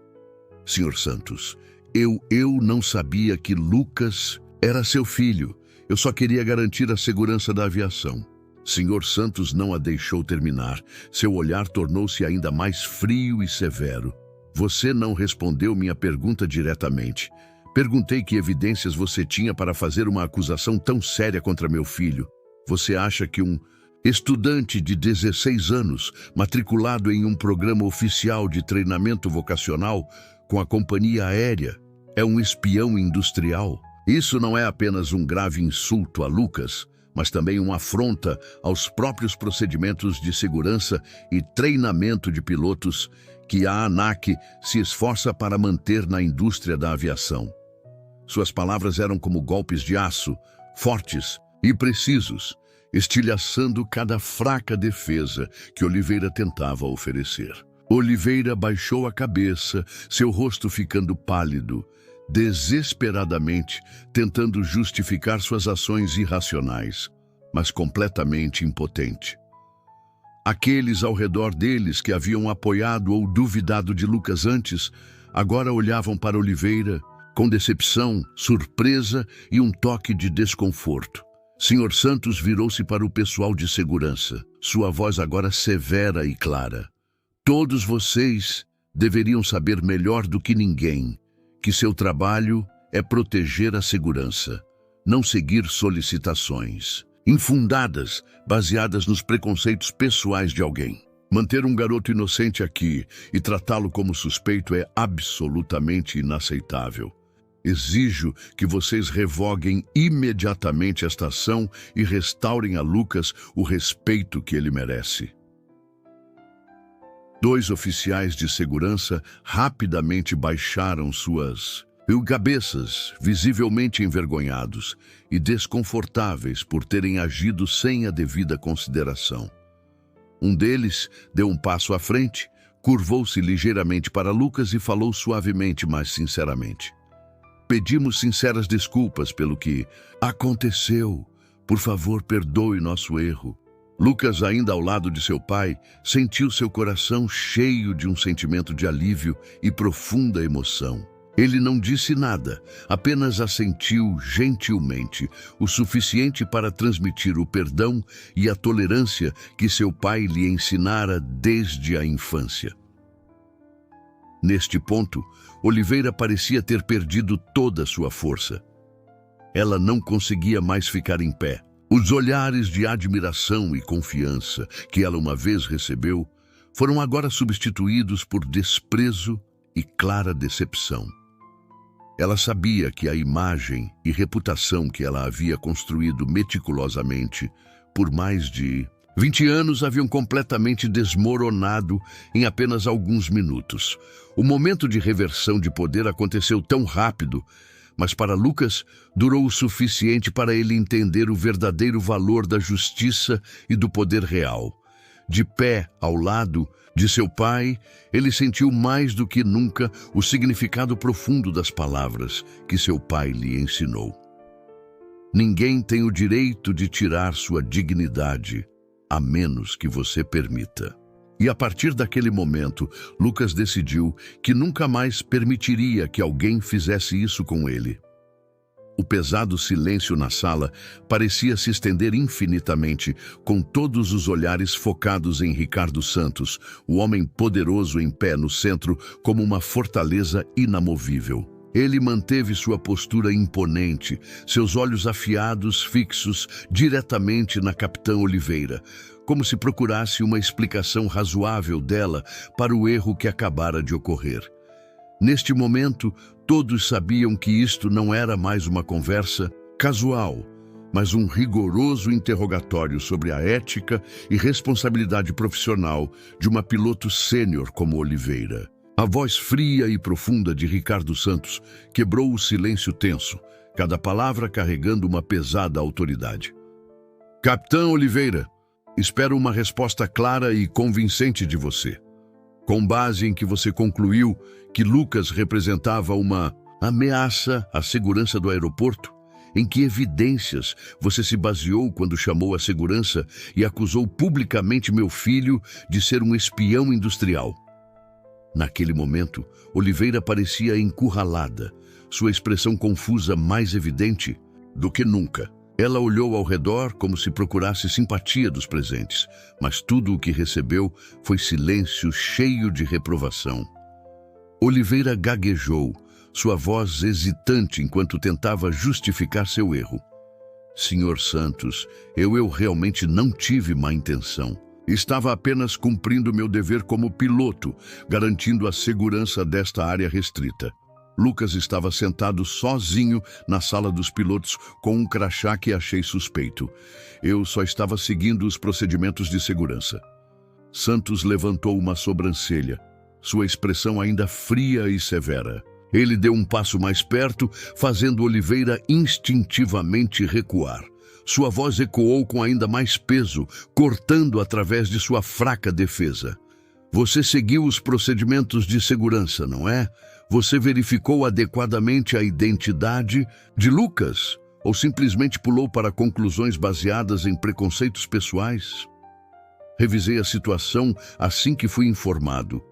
Sr. Santos, eu não sabia que Lucas era seu filho. Eu só queria garantir a segurança da aviação. Sr. Santos não a deixou terminar. Seu olhar tornou-se ainda mais frio e severo. Você não respondeu minha pergunta diretamente. Perguntei que evidências você tinha para fazer uma acusação tão séria contra meu filho. Você acha que um estudante de 16 anos, matriculado em um programa oficial de treinamento vocacional com a companhia aérea, é um espião industrial? Isso não é apenas um grave insulto a Lucas, mas também uma afronta aos próprios procedimentos de segurança e treinamento de pilotos que a ANAC se esforça para manter na indústria da aviação. Suas palavras eram como golpes de aço, fortes e precisos, estilhaçando cada fraca defesa que Oliveira tentava oferecer. Oliveira baixou a cabeça, seu rosto ficando pálido, desesperadamente tentando justificar suas ações irracionais, mas completamente impotente. Aqueles ao redor deles que haviam apoiado ou duvidado de Lucas antes, agora olhavam para Oliveira com decepção, surpresa e um toque de desconforto. Sr. Santos virou-se para o pessoal de segurança, sua voz agora severa e clara. Todos vocês deveriam saber melhor do que ninguém que seu trabalho é proteger a segurança, não seguir solicitações infundadas, baseadas nos preconceitos pessoais de alguém. Manter um garoto inocente aqui e tratá-lo como suspeito é absolutamente inaceitável. Exijo que vocês revoguem imediatamente esta ação e restaurem a Lucas o respeito que ele merece. 2 oficiais de segurança rapidamente baixaram suas cabeças, visivelmente envergonhados e desconfortáveis por terem agido sem a devida consideração. Um deles deu um passo à frente, curvou-se ligeiramente para Lucas e falou suavemente, mas sinceramente. Pedimos sinceras desculpas pelo que aconteceu. Por favor, perdoe nosso erro. Lucas, ainda ao lado de seu pai, sentiu seu coração cheio de um sentimento de alívio e profunda emoção. Ele não disse nada, apenas assentiu gentilmente, o suficiente para transmitir o perdão e a tolerância que seu pai lhe ensinara desde a infância. Neste ponto, Oliveira parecia ter perdido toda a sua força. Ela não conseguia mais ficar em pé. Os olhares de admiração e confiança que ela uma vez recebeu foram agora substituídos por desprezo e clara decepção. Ela sabia que a imagem e reputação que ela havia construído meticulosamente por mais de 20 anos haviam completamente desmoronado em apenas alguns minutos. O momento de reversão de poder aconteceu tão rápido, mas para Lucas durou o suficiente para ele entender o verdadeiro valor da justiça e do poder real. De pé ao lado de seu pai, ele sentiu mais do que nunca o significado profundo das palavras que seu pai lhe ensinou. Ninguém tem o direito de tirar sua dignidade, a menos que você permita. E a partir daquele momento, Lucas decidiu que nunca mais permitiria que alguém fizesse isso com ele. O pesado silêncio na sala parecia se estender infinitamente, com todos os olhares focados em Ricardo Santos, o homem poderoso em pé no centro como uma fortaleza inamovível. Ele manteve sua postura imponente, seus olhos afiados fixos diretamente na capitã Oliveira, como se procurasse uma explicação razoável dela para o erro que acabara de ocorrer. Neste momento, todos sabiam que isto não era mais uma conversa casual, mas um rigoroso interrogatório sobre a ética e responsabilidade profissional de uma piloto sênior como Oliveira. A voz fria e profunda de Ricardo Santos quebrou o silêncio tenso, cada palavra carregando uma pesada autoridade. Capitã Oliveira, espero uma resposta clara e convincente de você. Com base em que você concluiu que Lucas representava uma ameaça à segurança do aeroporto, em que evidências você se baseou quando chamou a segurança e acusou publicamente meu filho de ser um espião industrial? Naquele momento, Oliveira parecia encurralada, sua expressão confusa mais evidente do que nunca. Ela olhou ao redor como se procurasse simpatia dos presentes, mas tudo o que recebeu foi silêncio cheio de reprovação. Oliveira gaguejou, sua voz hesitante enquanto tentava justificar seu erro. Senhor Santos, eu realmente não tive má intenção. Estava apenas cumprindo meu dever como piloto, garantindo a segurança desta área restrita. Lucas estava sentado sozinho na sala dos pilotos com um crachá que achei suspeito. Eu só estava seguindo os procedimentos de segurança. Santos levantou uma sobrancelha, sua expressão ainda fria e severa. Ele deu um passo mais perto, fazendo Oliveira instintivamente recuar. Sua voz ecoou com ainda mais peso, cortando através de sua fraca defesa. Você seguiu os procedimentos de segurança, não é? Você verificou adequadamente a identidade de Lucas? Ou simplesmente pulou para conclusões baseadas em preconceitos pessoais? Revisei a situação assim que fui informado.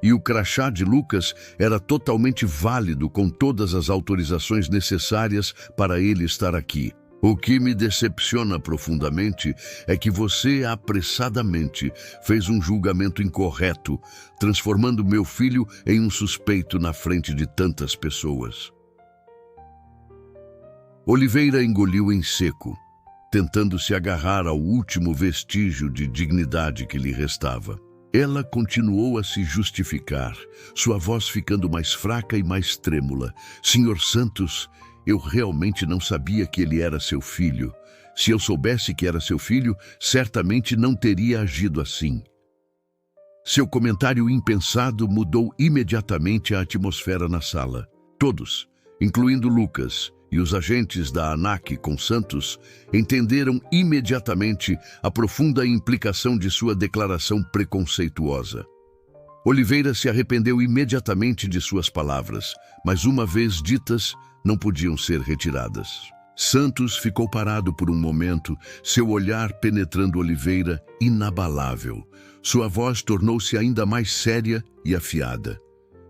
E o crachá de Lucas era totalmente válido, com todas as autorizações necessárias para ele estar aqui. O que me decepciona profundamente é que você apressadamente fez um julgamento incorreto, transformando meu filho em um suspeito na frente de tantas pessoas. Oliveira engoliu em seco, tentando se agarrar ao último vestígio de dignidade que lhe restava. Ela continuou a se justificar, sua voz ficando mais fraca e mais trêmula. Senhor Santos, eu realmente não sabia que ele era seu filho. Se eu soubesse que era seu filho, certamente não teria agido assim. Seu comentário impensado mudou imediatamente a atmosfera na sala. Todos, incluindo Lucas e os agentes da ANAC com Santos, entenderam imediatamente a profunda implicação de sua declaração preconceituosa. Oliveira se arrependeu imediatamente de suas palavras, mas uma vez ditas, não podiam ser retiradas. Santos ficou parado por um momento, seu olhar penetrando Oliveira, inabalável. Sua voz tornou-se ainda mais séria e afiada.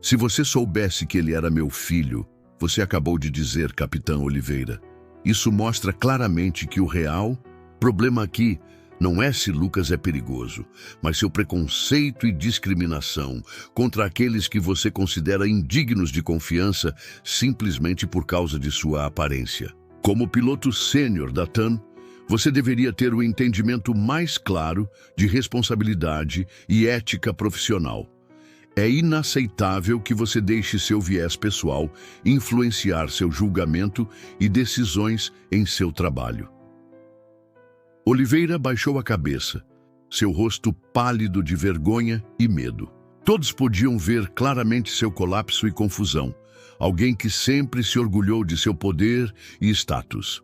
Se você soubesse que ele era meu filho, você acabou de dizer, capitão Oliveira. Isso mostra claramente que o real problema aqui não é se Lucas é perigoso, mas seu preconceito e discriminação contra aqueles que você considera indignos de confiança simplesmente por causa de sua aparência. Como piloto sênior da TAM, você deveria ter o entendimento mais claro de responsabilidade e ética profissional. É inaceitável que você deixe seu viés pessoal influenciar seu julgamento e decisões em seu trabalho. Oliveira baixou a cabeça, seu rosto pálido de vergonha e medo. Todos podiam ver claramente seu colapso e confusão, alguém que sempre se orgulhou de seu poder e status.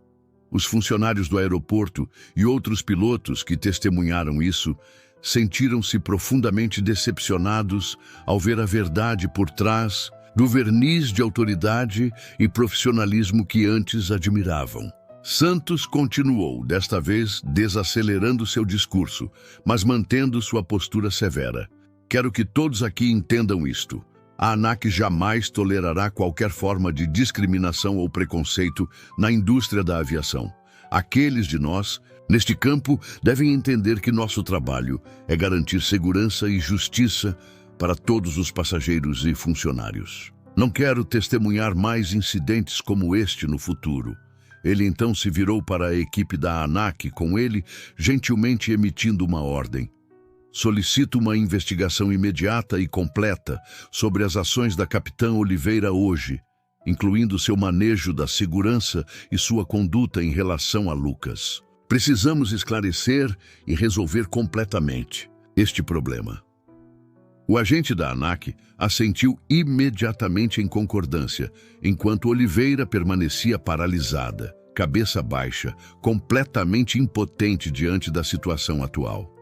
Os funcionários do aeroporto e outros pilotos que testemunharam isso sentiram-se profundamente decepcionados ao ver a verdade por trás do verniz de autoridade e profissionalismo que antes admiravam. Santos continuou, desta vez desacelerando seu discurso, mas mantendo sua postura severa. Quero que todos aqui entendam isto. A ANAC jamais tolerará qualquer forma de discriminação ou preconceito na indústria da aviação. Aqueles de nós, neste campo, devem entender que nosso trabalho é garantir segurança e justiça para todos os passageiros e funcionários. Não quero testemunhar mais incidentes como este no futuro. Ele então se virou para a equipe da ANAC, com ele gentilmente emitindo uma ordem. Solicito uma investigação imediata e completa sobre as ações da capitã Oliveira hoje, incluindo seu manejo da segurança e sua conduta em relação a Lucas. Precisamos esclarecer e resolver completamente este problema. O agente da ANAC assentiu imediatamente em concordância, enquanto Oliveira permanecia paralisada, cabeça baixa, completamente impotente diante da situação atual.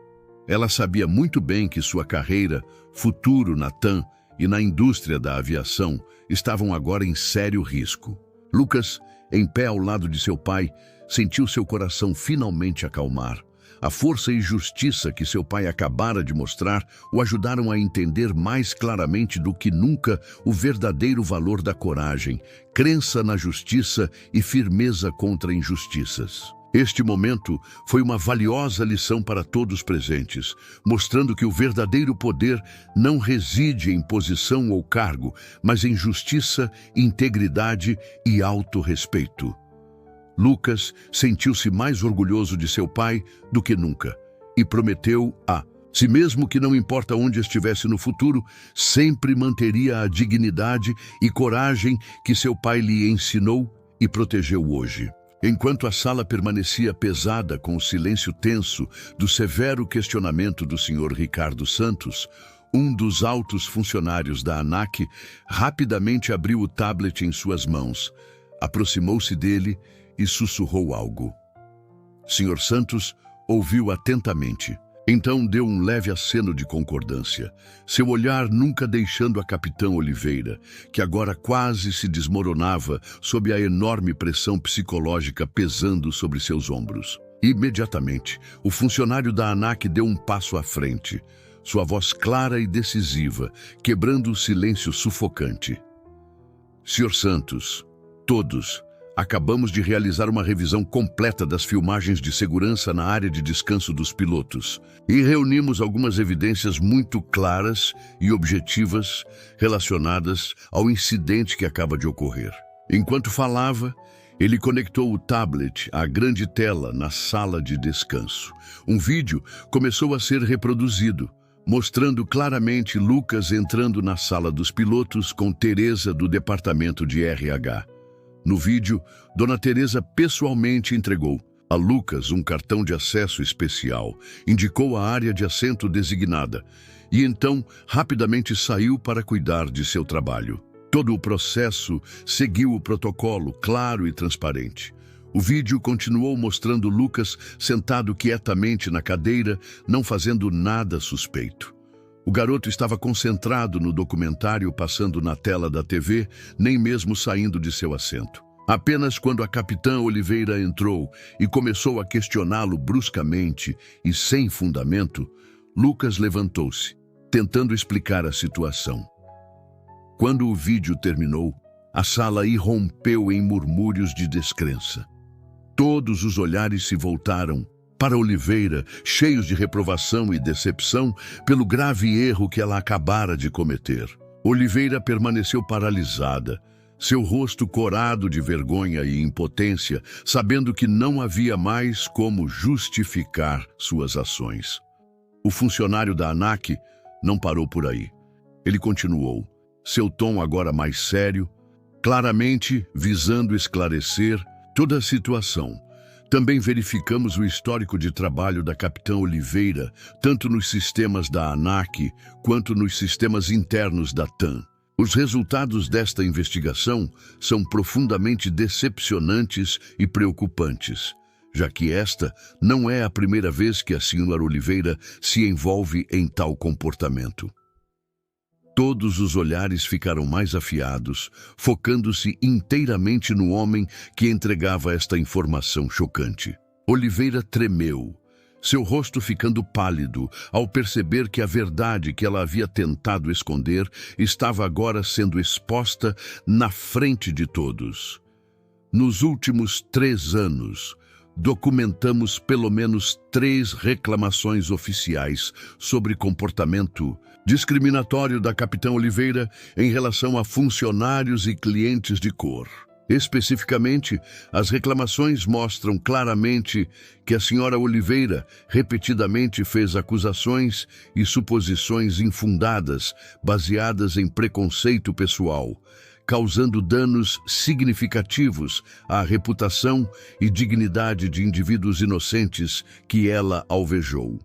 Ela sabia muito bem que sua carreira, futuro na TAM e na indústria da aviação estavam agora em sério risco. Lucas, em pé ao lado de seu pai, sentiu seu coração finalmente acalmar. A força e justiça que seu pai acabara de mostrar o ajudaram a entender mais claramente do que nunca o verdadeiro valor da coragem, crença na justiça e firmeza contra injustiças. Este momento foi uma valiosa lição para todos presentes, mostrando que o verdadeiro poder não reside em posição ou cargo, mas em justiça, integridade e autorrespeito. Lucas sentiu-se mais orgulhoso de seu pai do que nunca e prometeu a si mesmo que, não importa onde estivesse no futuro, sempre manteria a dignidade e coragem que seu pai lhe ensinou e protegeu hoje. Enquanto a sala permanecia pesada com o silêncio tenso do severo questionamento do Sr. Ricardo Santos, um dos altos funcionários da ANAC rapidamente abriu o tablet em suas mãos, aproximou-se dele e sussurrou algo. Sr. Santos ouviu atentamente. Então deu um leve aceno de concordância, seu olhar nunca deixando a Capitã Oliveira, que agora quase se desmoronava sob a enorme pressão psicológica pesando sobre seus ombros. Imediatamente, o funcionário da ANAC deu um passo à frente, sua voz clara e decisiva, quebrando o silêncio sufocante. Sr. Santos, todos, acabamos de realizar uma revisão completa das filmagens de segurança na área de descanso dos pilotos e reunimos algumas evidências muito claras e objetivas relacionadas ao incidente que acaba de ocorrer. Enquanto falava, ele conectou o tablet à grande tela na sala de descanso. Um vídeo começou a ser reproduzido, mostrando claramente Lucas entrando na sala dos pilotos com Teresa do departamento de RH. No vídeo, Dona Teresa pessoalmente entregou a Lucas um cartão de acesso especial, indicou a área de assento designada e então rapidamente saiu para cuidar de seu trabalho. Todo o processo seguiu o protocolo, claro e transparente. O vídeo continuou mostrando Lucas sentado quietamente na cadeira, não fazendo nada suspeito. O garoto estava concentrado no documentário passando na tela da TV, nem mesmo saindo de seu assento. Apenas quando a Capitã Oliveira entrou e começou a questioná-lo bruscamente e sem fundamento, Lucas levantou-se, tentando explicar a situação. Quando o vídeo terminou, a sala irrompeu em murmúrios de descrença. Todos os olhares se voltaram para Oliveira, cheios de reprovação e decepção pelo grave erro que ela acabara de cometer. Oliveira permaneceu paralisada, seu rosto corado de vergonha e impotência, sabendo que não havia mais como justificar suas ações. O funcionário da ANAC não parou por aí. Ele continuou, seu tom agora mais sério, claramente visando esclarecer toda a situação. Também verificamos o histórico de trabalho da Capitã Oliveira, tanto nos sistemas da ANAC quanto nos sistemas internos da TAM. Os resultados desta investigação são profundamente decepcionantes e preocupantes, já que esta não é a primeira vez que a Sra. Oliveira se envolve em tal comportamento. Todos os olhares ficaram mais afiados, focando-se inteiramente no homem que entregava esta informação chocante. Oliveira tremeu, seu rosto ficando pálido ao perceber que a verdade que ela havia tentado esconder estava agora sendo exposta na frente de todos. Nos últimos 3 anos, documentamos pelo menos 3 reclamações oficiais sobre comportamento discriminatório da Capitã Oliveira em relação a funcionários e clientes de cor. Especificamente, as reclamações mostram claramente que a Sra. Oliveira repetidamente fez acusações e suposições infundadas, baseadas em preconceito pessoal, causando danos significativos à reputação e dignidade de indivíduos inocentes que ela alvejou.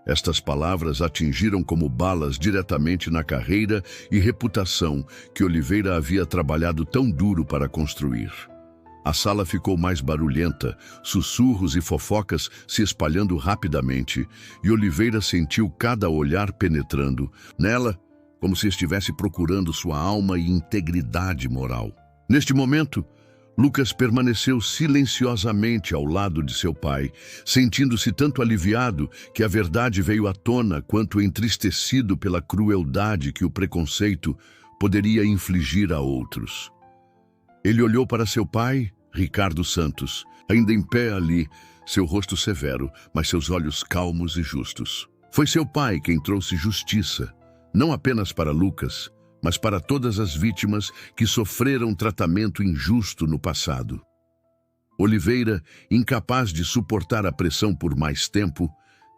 Estas palavras atingiram como balas diretamente na carreira e reputação que Oliveira havia trabalhado tão duro para construir. A sala ficou mais barulhenta, sussurros e fofocas se espalhando rapidamente, e Oliveira sentiu cada olhar penetrando nela, como se estivesse procurando sua alma e integridade moral. Neste momento, Lucas permaneceu silenciosamente ao lado de seu pai, sentindo-se tanto aliviado que a verdade veio à tona quanto entristecido pela crueldade que o preconceito poderia infligir a outros. Ele olhou para seu pai, Ricardo Santos, ainda em pé ali, seu rosto severo, mas seus olhos calmos e justos. Foi seu pai quem trouxe justiça, não apenas para Lucas, mas para todas as vítimas que sofreram tratamento injusto no passado. Oliveira, incapaz de suportar a pressão por mais tempo,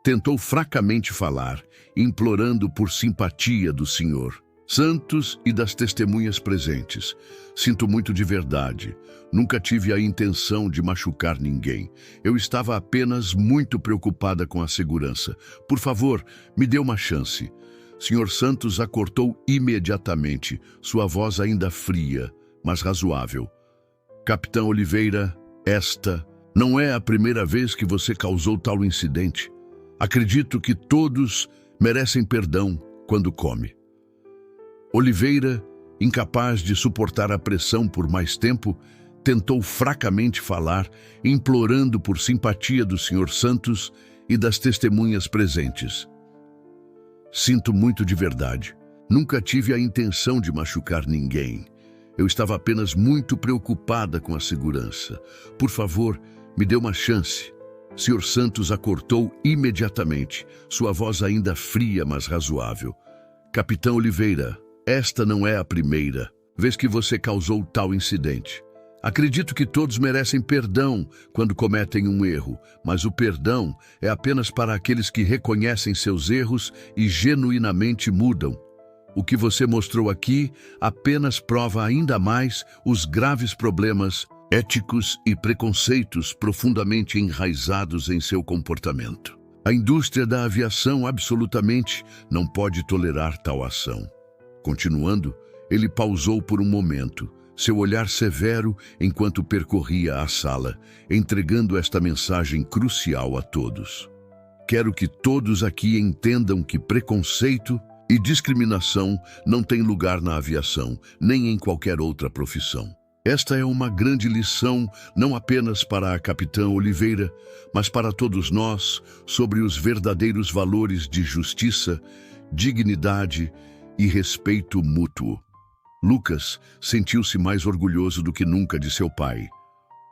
tentou fracamente falar, implorando por simpatia do Senhor Santos e das testemunhas presentes. Sinto muito de verdade. Nunca tive a intenção de machucar ninguém. Eu estava apenas muito preocupada com a segurança. Por favor, me dê uma chance. Sr. Santos a cortou imediatamente, sua voz ainda fria, mas razoável. Capitão Oliveira, esta não é a primeira vez que você causou tal incidente. Acredito que todos merecem perdão quando come. Oliveira, incapaz de suportar a pressão por mais tempo, tentou fracamente falar, implorando por simpatia do Sr. Santos e das testemunhas presentes. Sinto muito de verdade. Nunca tive a intenção de machucar ninguém. Eu estava apenas muito preocupada com a segurança. Por favor, me dê uma chance. Sr. Santos a cortou imediatamente, sua voz ainda fria, mas razoável. Capitão Oliveira, esta não é a primeira vez que você causou tal incidente. Acredito que todos merecem perdão quando cometem um erro, mas o perdão é apenas para aqueles que reconhecem seus erros e genuinamente mudam. O que você mostrou aqui apenas prova ainda mais os graves problemas éticos e preconceitos profundamente enraizados em seu comportamento. A indústria da aviação absolutamente não pode tolerar tal ação. Continuando, ele pausou por um momento, seu olhar severo enquanto percorria a sala, entregando esta mensagem crucial a todos. Quero que todos aqui entendam que preconceito e discriminação não têm lugar na aviação, nem em qualquer outra profissão. Esta é uma grande lição, não apenas para a capitã Oliveira, mas para todos nós, sobre os verdadeiros valores de justiça, dignidade e respeito mútuo. Lucas sentiu-se mais orgulhoso do que nunca de seu pai,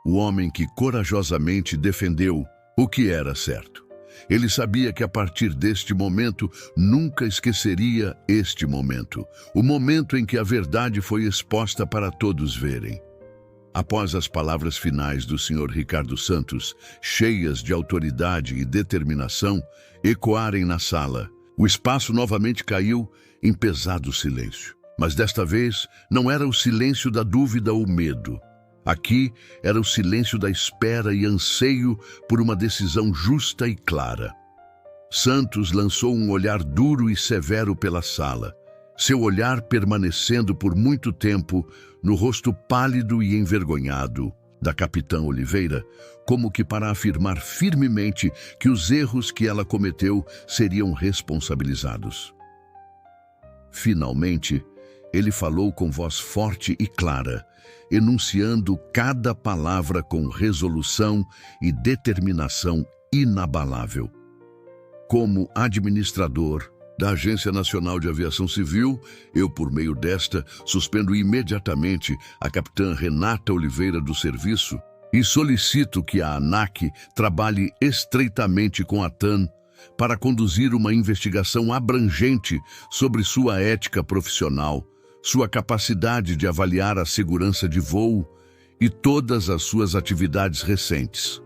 o homem que corajosamente defendeu o que era certo. Ele sabia que a partir deste momento nunca esqueceria este momento, o momento em que a verdade foi exposta para todos verem. Após as palavras finais do Sr. Ricardo Santos, cheias de autoridade e determinação, ecoarem na sala, o espaço novamente caiu em pesado silêncio. Mas desta vez não era o silêncio da dúvida ou medo. Aqui era o silêncio da espera e anseio por uma decisão justa e clara. Santos lançou um olhar duro e severo pela sala, seu olhar permanecendo por muito tempo no rosto pálido e envergonhado da capitã Oliveira, como que para afirmar firmemente que os erros que ela cometeu seriam responsabilizados. Finalmente, ele falou com voz forte e clara, enunciando cada palavra com resolução e determinação inabalável. Como administrador da Agência Nacional de Aviação Civil, eu, por meio desta, suspendo imediatamente a capitã Renata Oliveira do serviço e solicito que a ANAC trabalhe estreitamente com a TAN para conduzir uma investigação abrangente sobre sua ética profissional, sua capacidade de avaliar a segurança de voo e todas as suas atividades recentes.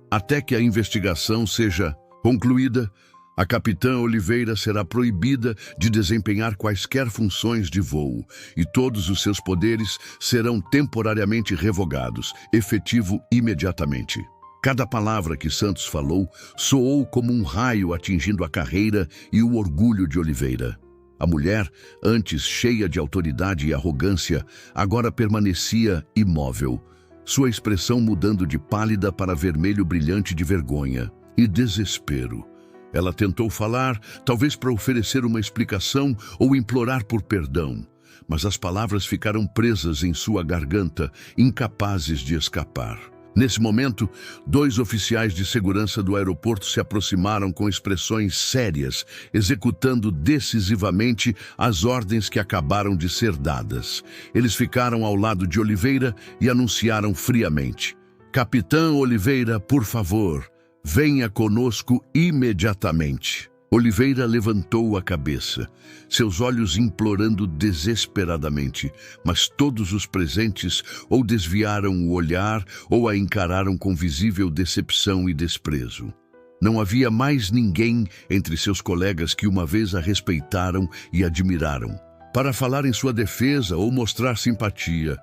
Até que a investigação seja concluída, a capitã Oliveira será proibida de desempenhar quaisquer funções de voo e todos os seus poderes serão temporariamente revogados, efetivo imediatamente. Cada palavra que Santos falou soou como um raio atingindo a carreira e o orgulho de Oliveira. A mulher, antes cheia de autoridade e arrogância, agora permanecia imóvel, sua expressão mudando de pálida para vermelho brilhante de vergonha e desespero. Ela tentou falar, talvez para oferecer uma explicação ou implorar por perdão, mas as palavras ficaram presas em sua garganta, incapazes de escapar. Nesse momento, 2 oficiais de segurança do aeroporto se aproximaram com expressões sérias, executando decisivamente as ordens que acabaram de ser dadas. Eles ficaram ao lado de Oliveira e anunciaram friamente: "Capitão Oliveira, por favor, venha conosco imediatamente." Oliveira levantou a cabeça, seus olhos implorando desesperadamente, mas todos os presentes ou desviaram o olhar ou a encararam com visível decepção e desprezo. Não havia mais ninguém entre seus colegas que uma vez a respeitaram e admiraram. Para falar em sua defesa ou mostrar simpatia,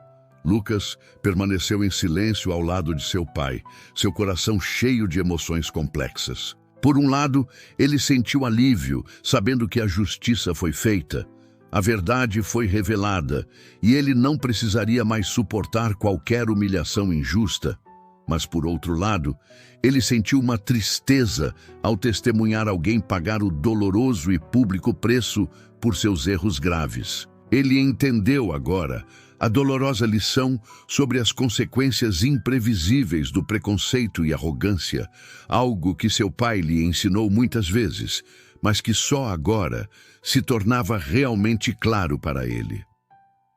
Lucas permaneceu em silêncio ao lado de seu pai, seu coração cheio de emoções complexas. Por um lado, ele sentiu alívio, sabendo que a justiça foi feita. A verdade foi revelada, e ele não precisaria mais suportar qualquer humilhação injusta. Mas, por outro lado, ele sentiu uma tristeza ao testemunhar alguém pagar o doloroso e público preço por seus erros graves. Ele entendeu agora a dolorosa lição sobre as consequências imprevisíveis do preconceito e arrogância, algo que seu pai lhe ensinou muitas vezes, mas que só agora se tornava realmente claro para ele.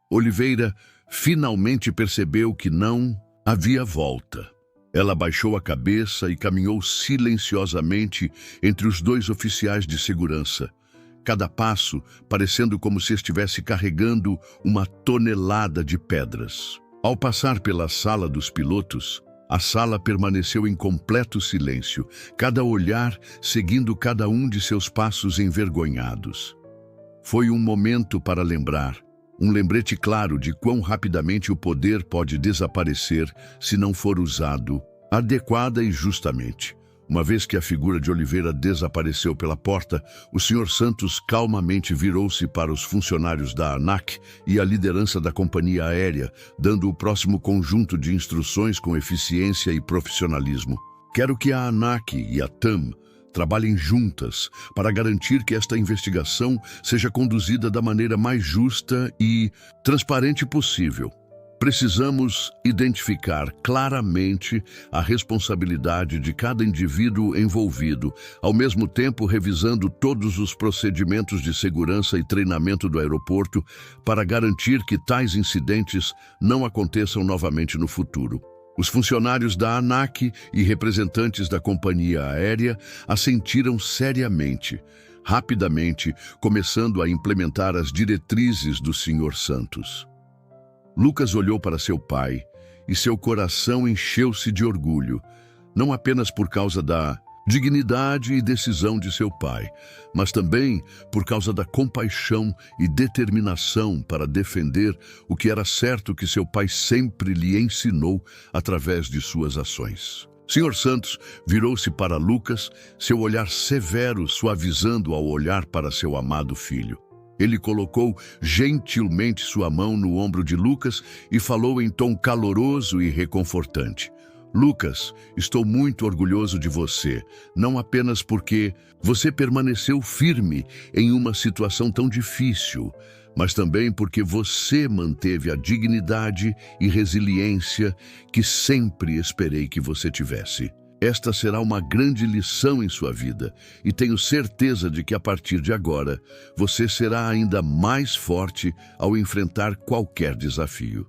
Oliveira finalmente percebeu que não havia volta. Ela baixou a cabeça e caminhou silenciosamente entre os 2 oficiais de segurança, cada passo parecendo como se estivesse carregando uma tonelada de pedras. Ao passar pela sala dos pilotos, a sala permaneceu em completo silêncio, cada olhar seguindo cada um de seus passos envergonhados. Foi um momento para lembrar, um lembrete claro de quão rapidamente o poder pode desaparecer se não for usado adequada e justamente. Uma vez que a figura de Oliveira desapareceu pela porta, o Sr. Santos calmamente virou-se para os funcionários da ANAC e a liderança da companhia aérea, dando o próximo conjunto de instruções com eficiência e profissionalismo. Quero que a ANAC e a TAM trabalhem juntas para garantir que esta investigação seja conduzida da maneira mais justa e transparente possível. Precisamos identificar claramente a responsabilidade de cada indivíduo envolvido, ao mesmo tempo revisando todos os procedimentos de segurança e treinamento do aeroporto para garantir que tais incidentes não aconteçam novamente no futuro. Os funcionários da ANAC e representantes da companhia aérea assentiram seriamente, rapidamente, começando a implementar as diretrizes do Sr. Santos. Lucas olhou para seu pai e seu coração encheu-se de orgulho, não apenas por causa da dignidade e decisão de seu pai, mas também por causa da compaixão e determinação para defender o que era certo que seu pai sempre lhe ensinou através de suas ações. Sr. Santos virou-se para Lucas, seu olhar severo suavizando ao olhar para seu amado filho. Ele colocou gentilmente sua mão no ombro de Lucas e falou em tom caloroso e reconfortante. Lucas, estou muito orgulhoso de você, não apenas porque você permaneceu firme em uma situação tão difícil, mas também porque você manteve a dignidade e resiliência que sempre esperei que você tivesse. Esta será uma grande lição em sua vida e tenho certeza de que a partir de agora você será ainda mais forte ao enfrentar qualquer desafio.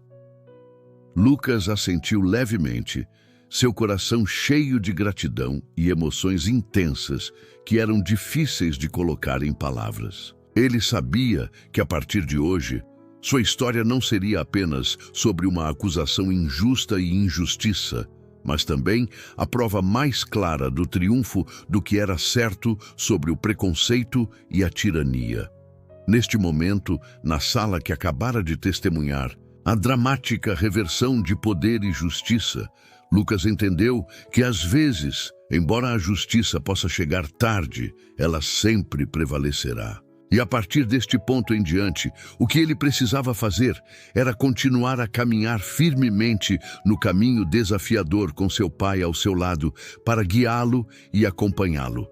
Lucas assentiu levemente, seu coração cheio de gratidão e emoções intensas que eram difíceis de colocar em palavras. Ele sabia que a partir de hoje, sua história não seria apenas sobre uma acusação injusta e injustiça, mas também a prova mais clara do triunfo do que era certo sobre o preconceito e a tirania. Neste momento, na sala que acabara de testemunhar, a dramática reversão de poder e justiça, Lucas entendeu que às vezes, embora a justiça possa chegar tarde, ela sempre prevalecerá. E a partir deste ponto em diante, o que ele precisava fazer era continuar a caminhar firmemente no caminho desafiador com seu pai ao seu lado para guiá-lo e acompanhá-lo.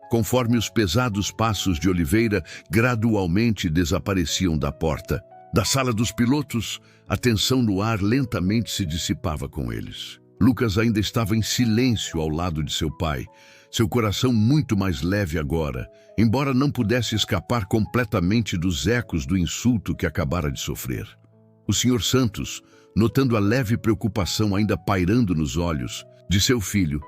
Conforme os pesados passos de Oliveira gradualmente desapareciam da porta, da sala dos pilotos, a tensão no ar lentamente se dissipava com eles. Lucas ainda estava em silêncio ao lado de seu pai, seu coração muito mais leve agora, embora não pudesse escapar completamente dos ecos do insulto que acabara de sofrer. O Sr. Santos, notando a leve preocupação ainda pairando nos olhos de seu filho,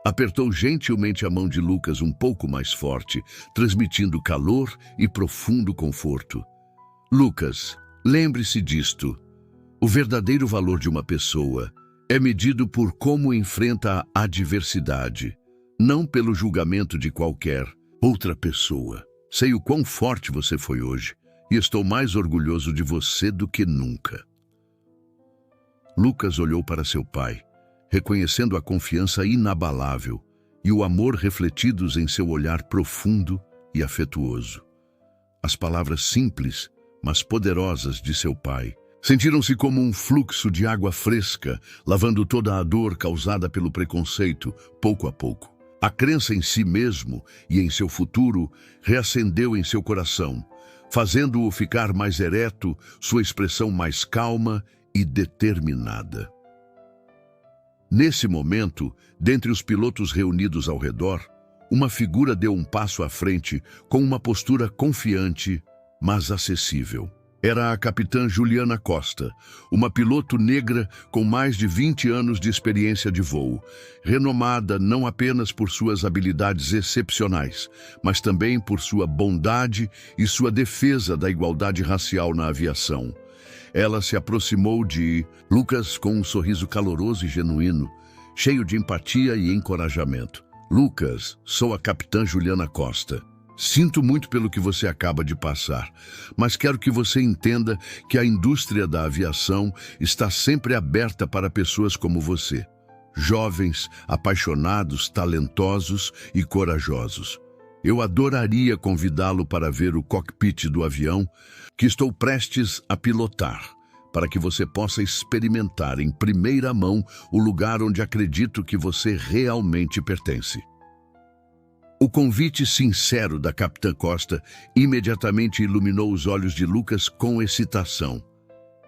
apertou gentilmente a mão de Lucas um pouco mais forte, transmitindo calor e profundo conforto. Lucas, lembre-se disto. O verdadeiro valor de uma pessoa é medido por como enfrenta a adversidade, não pelo julgamento de qualquer outra pessoa. Sei o quão forte você foi hoje e estou mais orgulhoso de você do que nunca. Lucas olhou para seu pai, reconhecendo a confiança inabalável e o amor refletidos em seu olhar profundo e afetuoso. As palavras simples, mas poderosas de seu pai sentiram-se como um fluxo de água fresca, lavando toda a dor causada pelo preconceito, pouco a pouco. A crença em si mesmo e em seu futuro reacendeu em seu coração, fazendo-o ficar mais ereto, sua expressão mais calma e determinada. Nesse momento, dentre os pilotos reunidos ao redor, uma figura deu um passo à frente com uma postura confiante, mas acessível. Era a capitã Juliana Costa, uma piloto negra com mais de 20 anos de experiência de voo, renomada não apenas por suas habilidades excepcionais, mas também por sua bondade e sua defesa da igualdade racial na aviação. Ela se aproximou de Lucas com um sorriso caloroso e genuíno, cheio de empatia e encorajamento. Lucas, sou a capitã Juliana Costa. Sinto muito pelo que você acaba de passar, mas quero que você entenda que a indústria da aviação está sempre aberta para pessoas como você. Jovens, apaixonados, talentosos e corajosos. Eu adoraria convidá-lo para ver o cockpit do avião que estou prestes a pilotar, para que você possa experimentar em primeira mão o lugar onde acredito que você realmente pertence. O convite sincero da capitã Costa imediatamente iluminou os olhos de Lucas com excitação.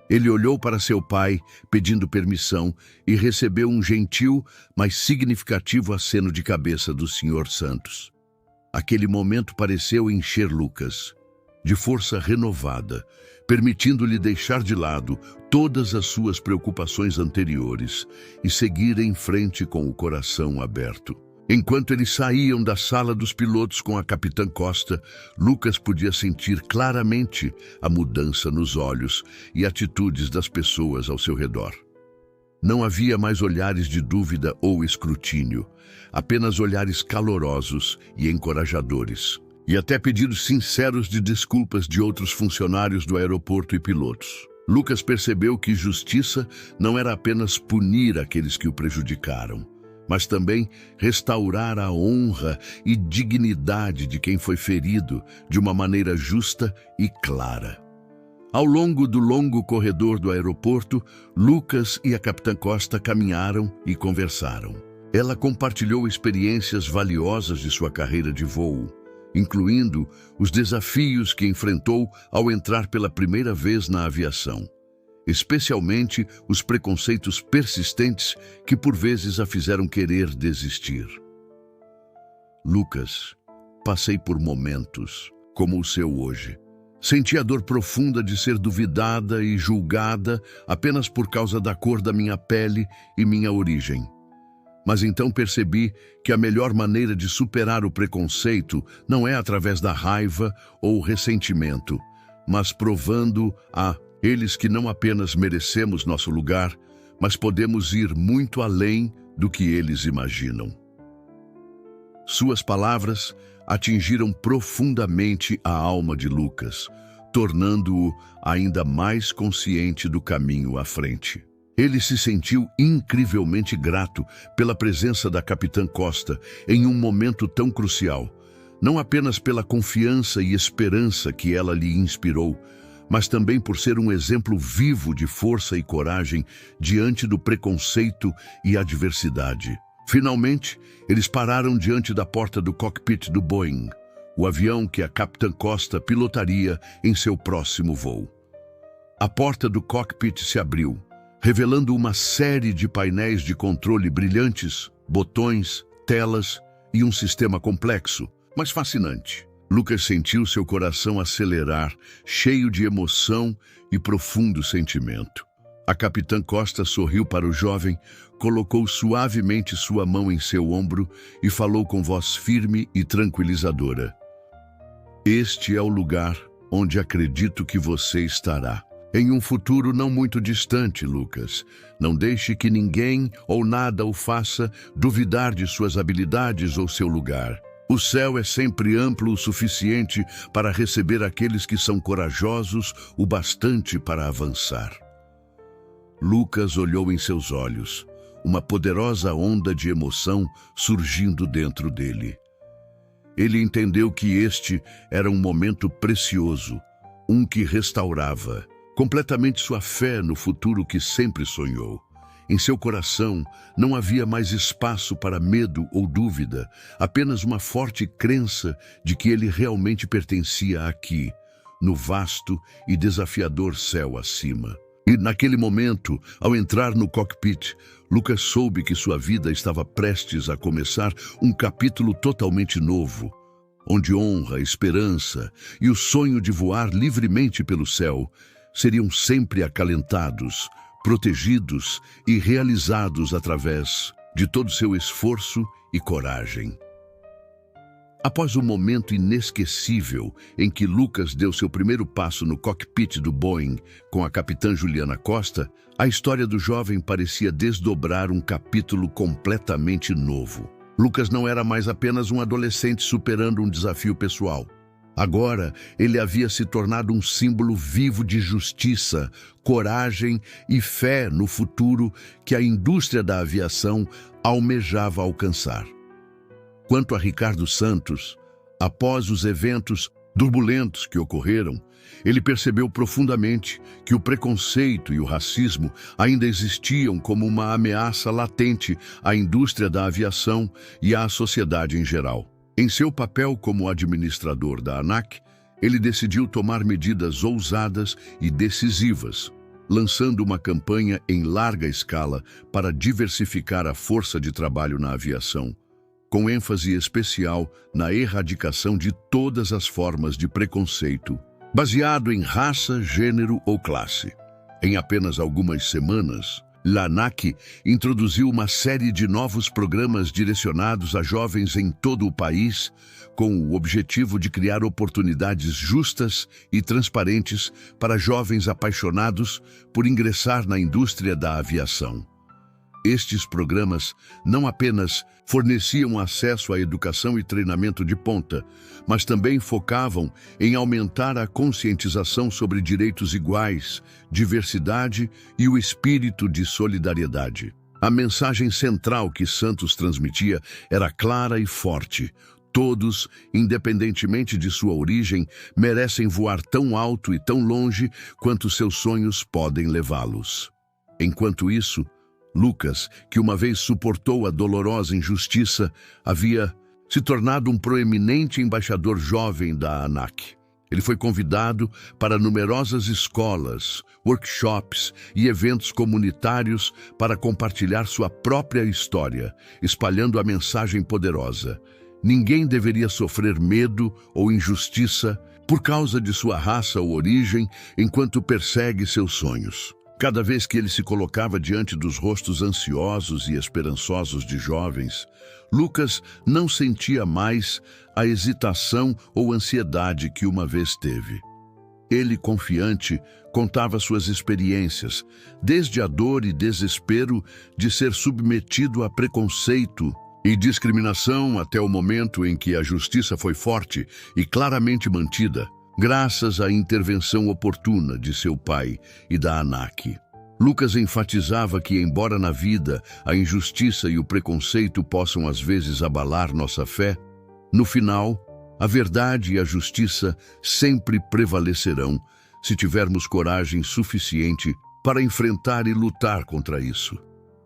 Ele olhou para seu pai, pedindo permissão, e recebeu um gentil, mas significativo aceno de cabeça do Sr. Santos. Aquele momento pareceu encher Lucas de força renovada, permitindo-lhe deixar de lado todas as suas preocupações anteriores e seguir em frente com o coração aberto. Enquanto eles saíam da sala dos pilotos com a capitã Costa, Lucas podia sentir claramente a mudança nos olhos e atitudes das pessoas ao seu redor. Não havia mais olhares de dúvida ou escrutínio, apenas olhares calorosos e encorajadores, e até pedidos sinceros de desculpas de outros funcionários do aeroporto e pilotos. Lucas percebeu que justiça não era apenas punir aqueles que o prejudicaram, mas também restaurar a honra e dignidade de quem foi ferido de uma maneira justa e clara. Ao longo do longo corredor do aeroporto, Lucas e a capitã Costa caminharam e conversaram. Ela compartilhou experiências valiosas de sua carreira de voo, incluindo os desafios que enfrentou ao entrar pela primeira vez na aviação, especialmente os preconceitos persistentes que por vezes a fizeram querer desistir. Lucas, passei por momentos como o seu hoje. Senti a dor profunda de ser duvidada e julgada apenas por causa da cor da minha pele e minha origem. Mas então percebi que a melhor maneira de superar o preconceito não é através da raiva ou ressentimento, mas provando a eles que não apenas merecemos nosso lugar, mas podemos ir muito além do que eles imaginam. Suas palavras atingiram profundamente a alma de Lucas, tornando-o ainda mais consciente do caminho à frente. Ele se sentiu incrivelmente grato pela presença da capitã Costa em um momento tão crucial, não apenas pela confiança e esperança que ela lhe inspirou, mas também por ser um exemplo vivo de força e coragem diante do preconceito e adversidade. Finalmente, eles pararam diante da porta do cockpit do Boeing, o avião que a capitã Costa pilotaria em seu próximo voo. A porta do cockpit se abriu, revelando uma série de painéis de controle brilhantes, botões, telas e um sistema complexo, mas fascinante. Lucas sentiu seu coração acelerar, cheio de emoção e profundo sentimento. A capitã Costa sorriu para o jovem, colocou suavemente sua mão em seu ombro e falou com voz firme e tranquilizadora. Este é o lugar onde acredito que você estará. Em um futuro não muito distante, Lucas. Não deixe que ninguém ou nada o faça duvidar de suas habilidades ou seu lugar. O céu é sempre amplo o suficiente para receber aqueles que são corajosos o bastante para avançar. Lucas olhou em seus olhos, uma poderosa onda de emoção surgindo dentro dele. Ele entendeu que este era um momento precioso, um que restaurava completamente sua fé no futuro que sempre sonhou. Em seu coração não havia mais espaço para medo ou dúvida, apenas uma forte crença de que ele realmente pertencia aqui, no vasto e desafiador céu acima. E naquele momento, ao entrar no cockpit, Lucas soube que sua vida estava prestes a começar um capítulo totalmente novo, onde honra, esperança e o sonho de voar livremente pelo céu seriam sempre acalentados, protegidos e realizados através de todo seu esforço e coragem. Após um momento inesquecível em que Lucas deu seu primeiro passo no cockpit do Boeing com a capitã Juliana Costa, a história do jovem parecia desdobrar um capítulo completamente novo. Lucas não era mais apenas um adolescente superando um desafio pessoal. Agora, ele havia se tornado um símbolo vivo de justiça, coragem e fé no futuro que a indústria da aviação almejava alcançar. Quanto a Ricardo Santos, após os eventos turbulentos que ocorreram, ele percebeu profundamente que o preconceito e o racismo ainda existiam como uma ameaça latente à indústria da aviação e à sociedade em geral. Em seu papel como administrador da ANAC, ele decidiu tomar medidas ousadas e decisivas, lançando uma campanha em larga escala para diversificar a força de trabalho na aviação, com ênfase especial na erradicação de todas as formas de preconceito, baseado em raça, gênero ou classe. Em apenas algumas semanas, a ANAC introduziu uma série de novos programas direcionados a jovens em todo o país, com o objetivo de criar oportunidades justas e transparentes para jovens apaixonados por ingressar na indústria da aviação. Estes programas não apenas forneciam acesso à educação e treinamento de ponta, mas também focavam em aumentar a conscientização sobre direitos iguais, diversidade e o espírito de solidariedade. A mensagem central que Santos transmitia era clara e forte. Todos, independentemente de sua origem, merecem voar tão alto e tão longe quanto seus sonhos podem levá-los. Enquanto isso, Lucas, que uma vez suportou a dolorosa injustiça, havia se tornado um proeminente embaixador jovem da ANAC. Ele foi convidado para numerosas escolas, workshops e eventos comunitários para compartilhar sua própria história, espalhando a mensagem poderosa: ninguém deveria sofrer medo ou injustiça por causa de sua raça ou origem enquanto persegue seus sonhos. Cada vez que ele se colocava diante dos rostos ansiosos e esperançosos de jovens, Lucas não sentia mais a hesitação ou ansiedade que uma vez teve. Ele, confiante, contava suas experiências, desde a dor e desespero de ser submetido a preconceito e discriminação até o momento em que a justiça foi forte e claramente mantida, graças à intervenção oportuna de seu pai e da ANAC. Lucas enfatizava que, embora na vida a injustiça e o preconceito possam às vezes abalar nossa fé, no final, a verdade e a justiça sempre prevalecerão se tivermos coragem suficiente para enfrentar e lutar contra isso.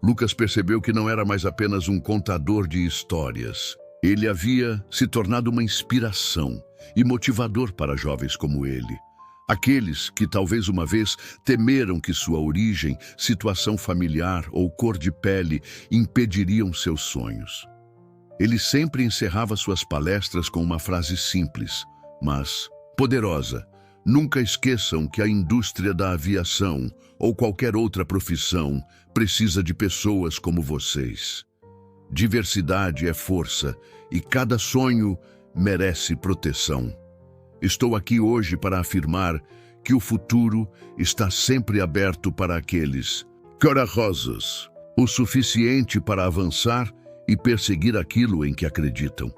Lucas percebeu que não era mais apenas um contador de histórias. Ele havia se tornado uma inspiração e motivador para jovens como ele. Aqueles que talvez uma vez temeram que sua origem, situação familiar ou cor de pele impediriam seus sonhos. Ele sempre encerrava suas palestras com uma frase simples, mas poderosa. Nunca esqueçam que a indústria da aviação ou qualquer outra profissão precisa de pessoas como vocês. Diversidade é força e cada sonho merece proteção. Estou aqui hoje para afirmar que o futuro está sempre aberto para aqueles corajosos, o suficiente para avançar e perseguir aquilo em que acreditam.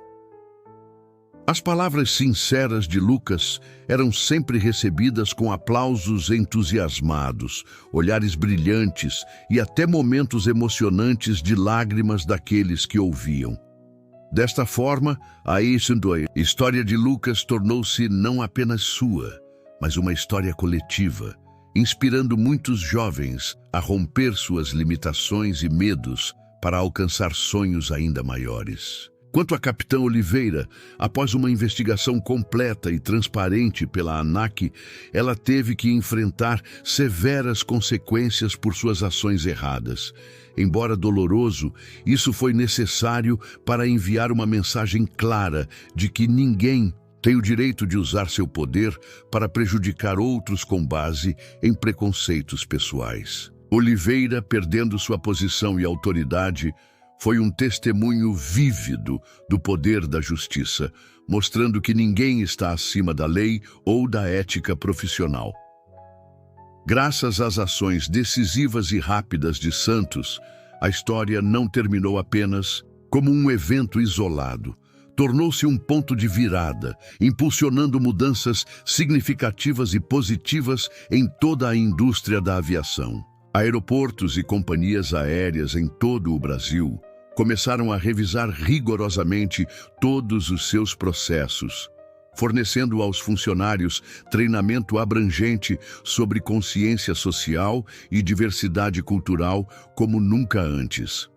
As palavras sinceras de Lucas eram sempre recebidas com aplausos entusiasmados, olhares brilhantes e até momentos emocionantes de lágrimas daqueles que ouviam. Desta forma, a história de Lucas tornou-se não apenas sua, mas uma história coletiva, inspirando muitos jovens a romper suas limitações e medos para alcançar sonhos ainda maiores. Quanto a Capitã Oliveira, após uma investigação completa e transparente pela ANAC, ela teve que enfrentar severas consequências por suas ações erradas. Embora doloroso, isso foi necessário para enviar uma mensagem clara de que ninguém tem o direito de usar seu poder para prejudicar outros com base em preconceitos pessoais. Oliveira, perdendo sua posição e autoridade, foi um testemunho vívido do poder da justiça, mostrando que ninguém está acima da lei ou da ética profissional. Graças às ações decisivas e rápidas de Santos, a história não terminou apenas como um evento isolado. Tornou-se um ponto de virada, impulsionando mudanças significativas e positivas em toda a indústria da aviação. Aeroportos e companhias aéreas em todo o Brasil começaram a revisar rigorosamente todos os seus processos, fornecendo aos funcionários treinamento abrangente sobre consciência social e diversidade cultural como nunca antes.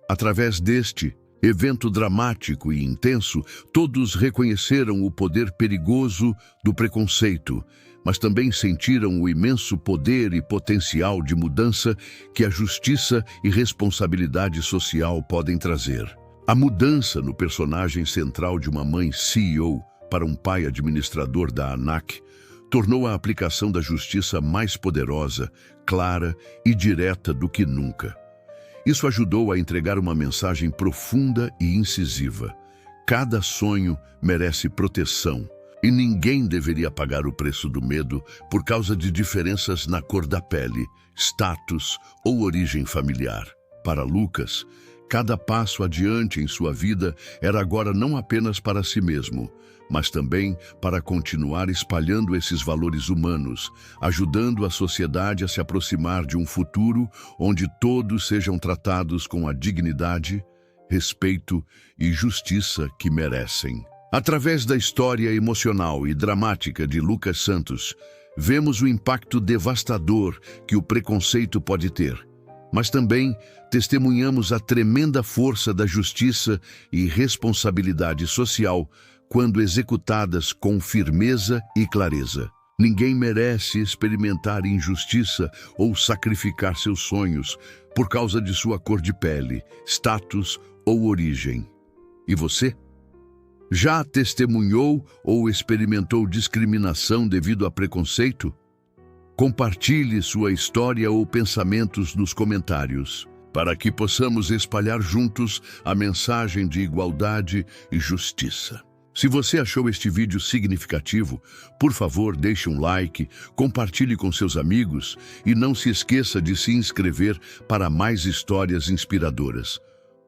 Através deste evento dramático e intenso, todos reconheceram o poder perigoso do preconceito, mas também sentiram o imenso poder e potencial de mudança que a justiça e responsabilidade social podem trazer. A mudança no personagem central de uma mãe CEO para um pai administrador da ANAC tornou a aplicação da justiça mais poderosa, clara e direta do que nunca. Isso ajudou a entregar uma mensagem profunda e incisiva. Cada sonho merece proteção. E ninguém deveria pagar o preço do medo por causa de diferenças na cor da pele, status ou origem familiar. Para Lucas, cada passo adiante em sua vida era agora não apenas para si mesmo, mas também para continuar espalhando esses valores humanos, ajudando a sociedade a se aproximar de um futuro onde todos sejam tratados com a dignidade, respeito e justiça que merecem. Através da história emocional e dramática de Lucas Santos, vemos o impacto devastador que o preconceito pode ter, mas também testemunhamos a tremenda força da justiça e responsabilidade social quando executadas com firmeza e clareza. Ninguém merece experimentar injustiça ou sacrificar seus sonhos por causa de sua cor de pele, status ou origem. E você? Já testemunhou ou experimentou discriminação devido a preconceito? Compartilhe sua história ou pensamentos nos comentários, para que possamos espalhar juntos a mensagem de igualdade e justiça. Se você achou este vídeo significativo, por favor, deixe um like, compartilhe com seus amigos e não se esqueça de se inscrever para mais histórias inspiradoras.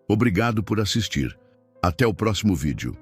Obrigado por assistir. Até o próximo vídeo.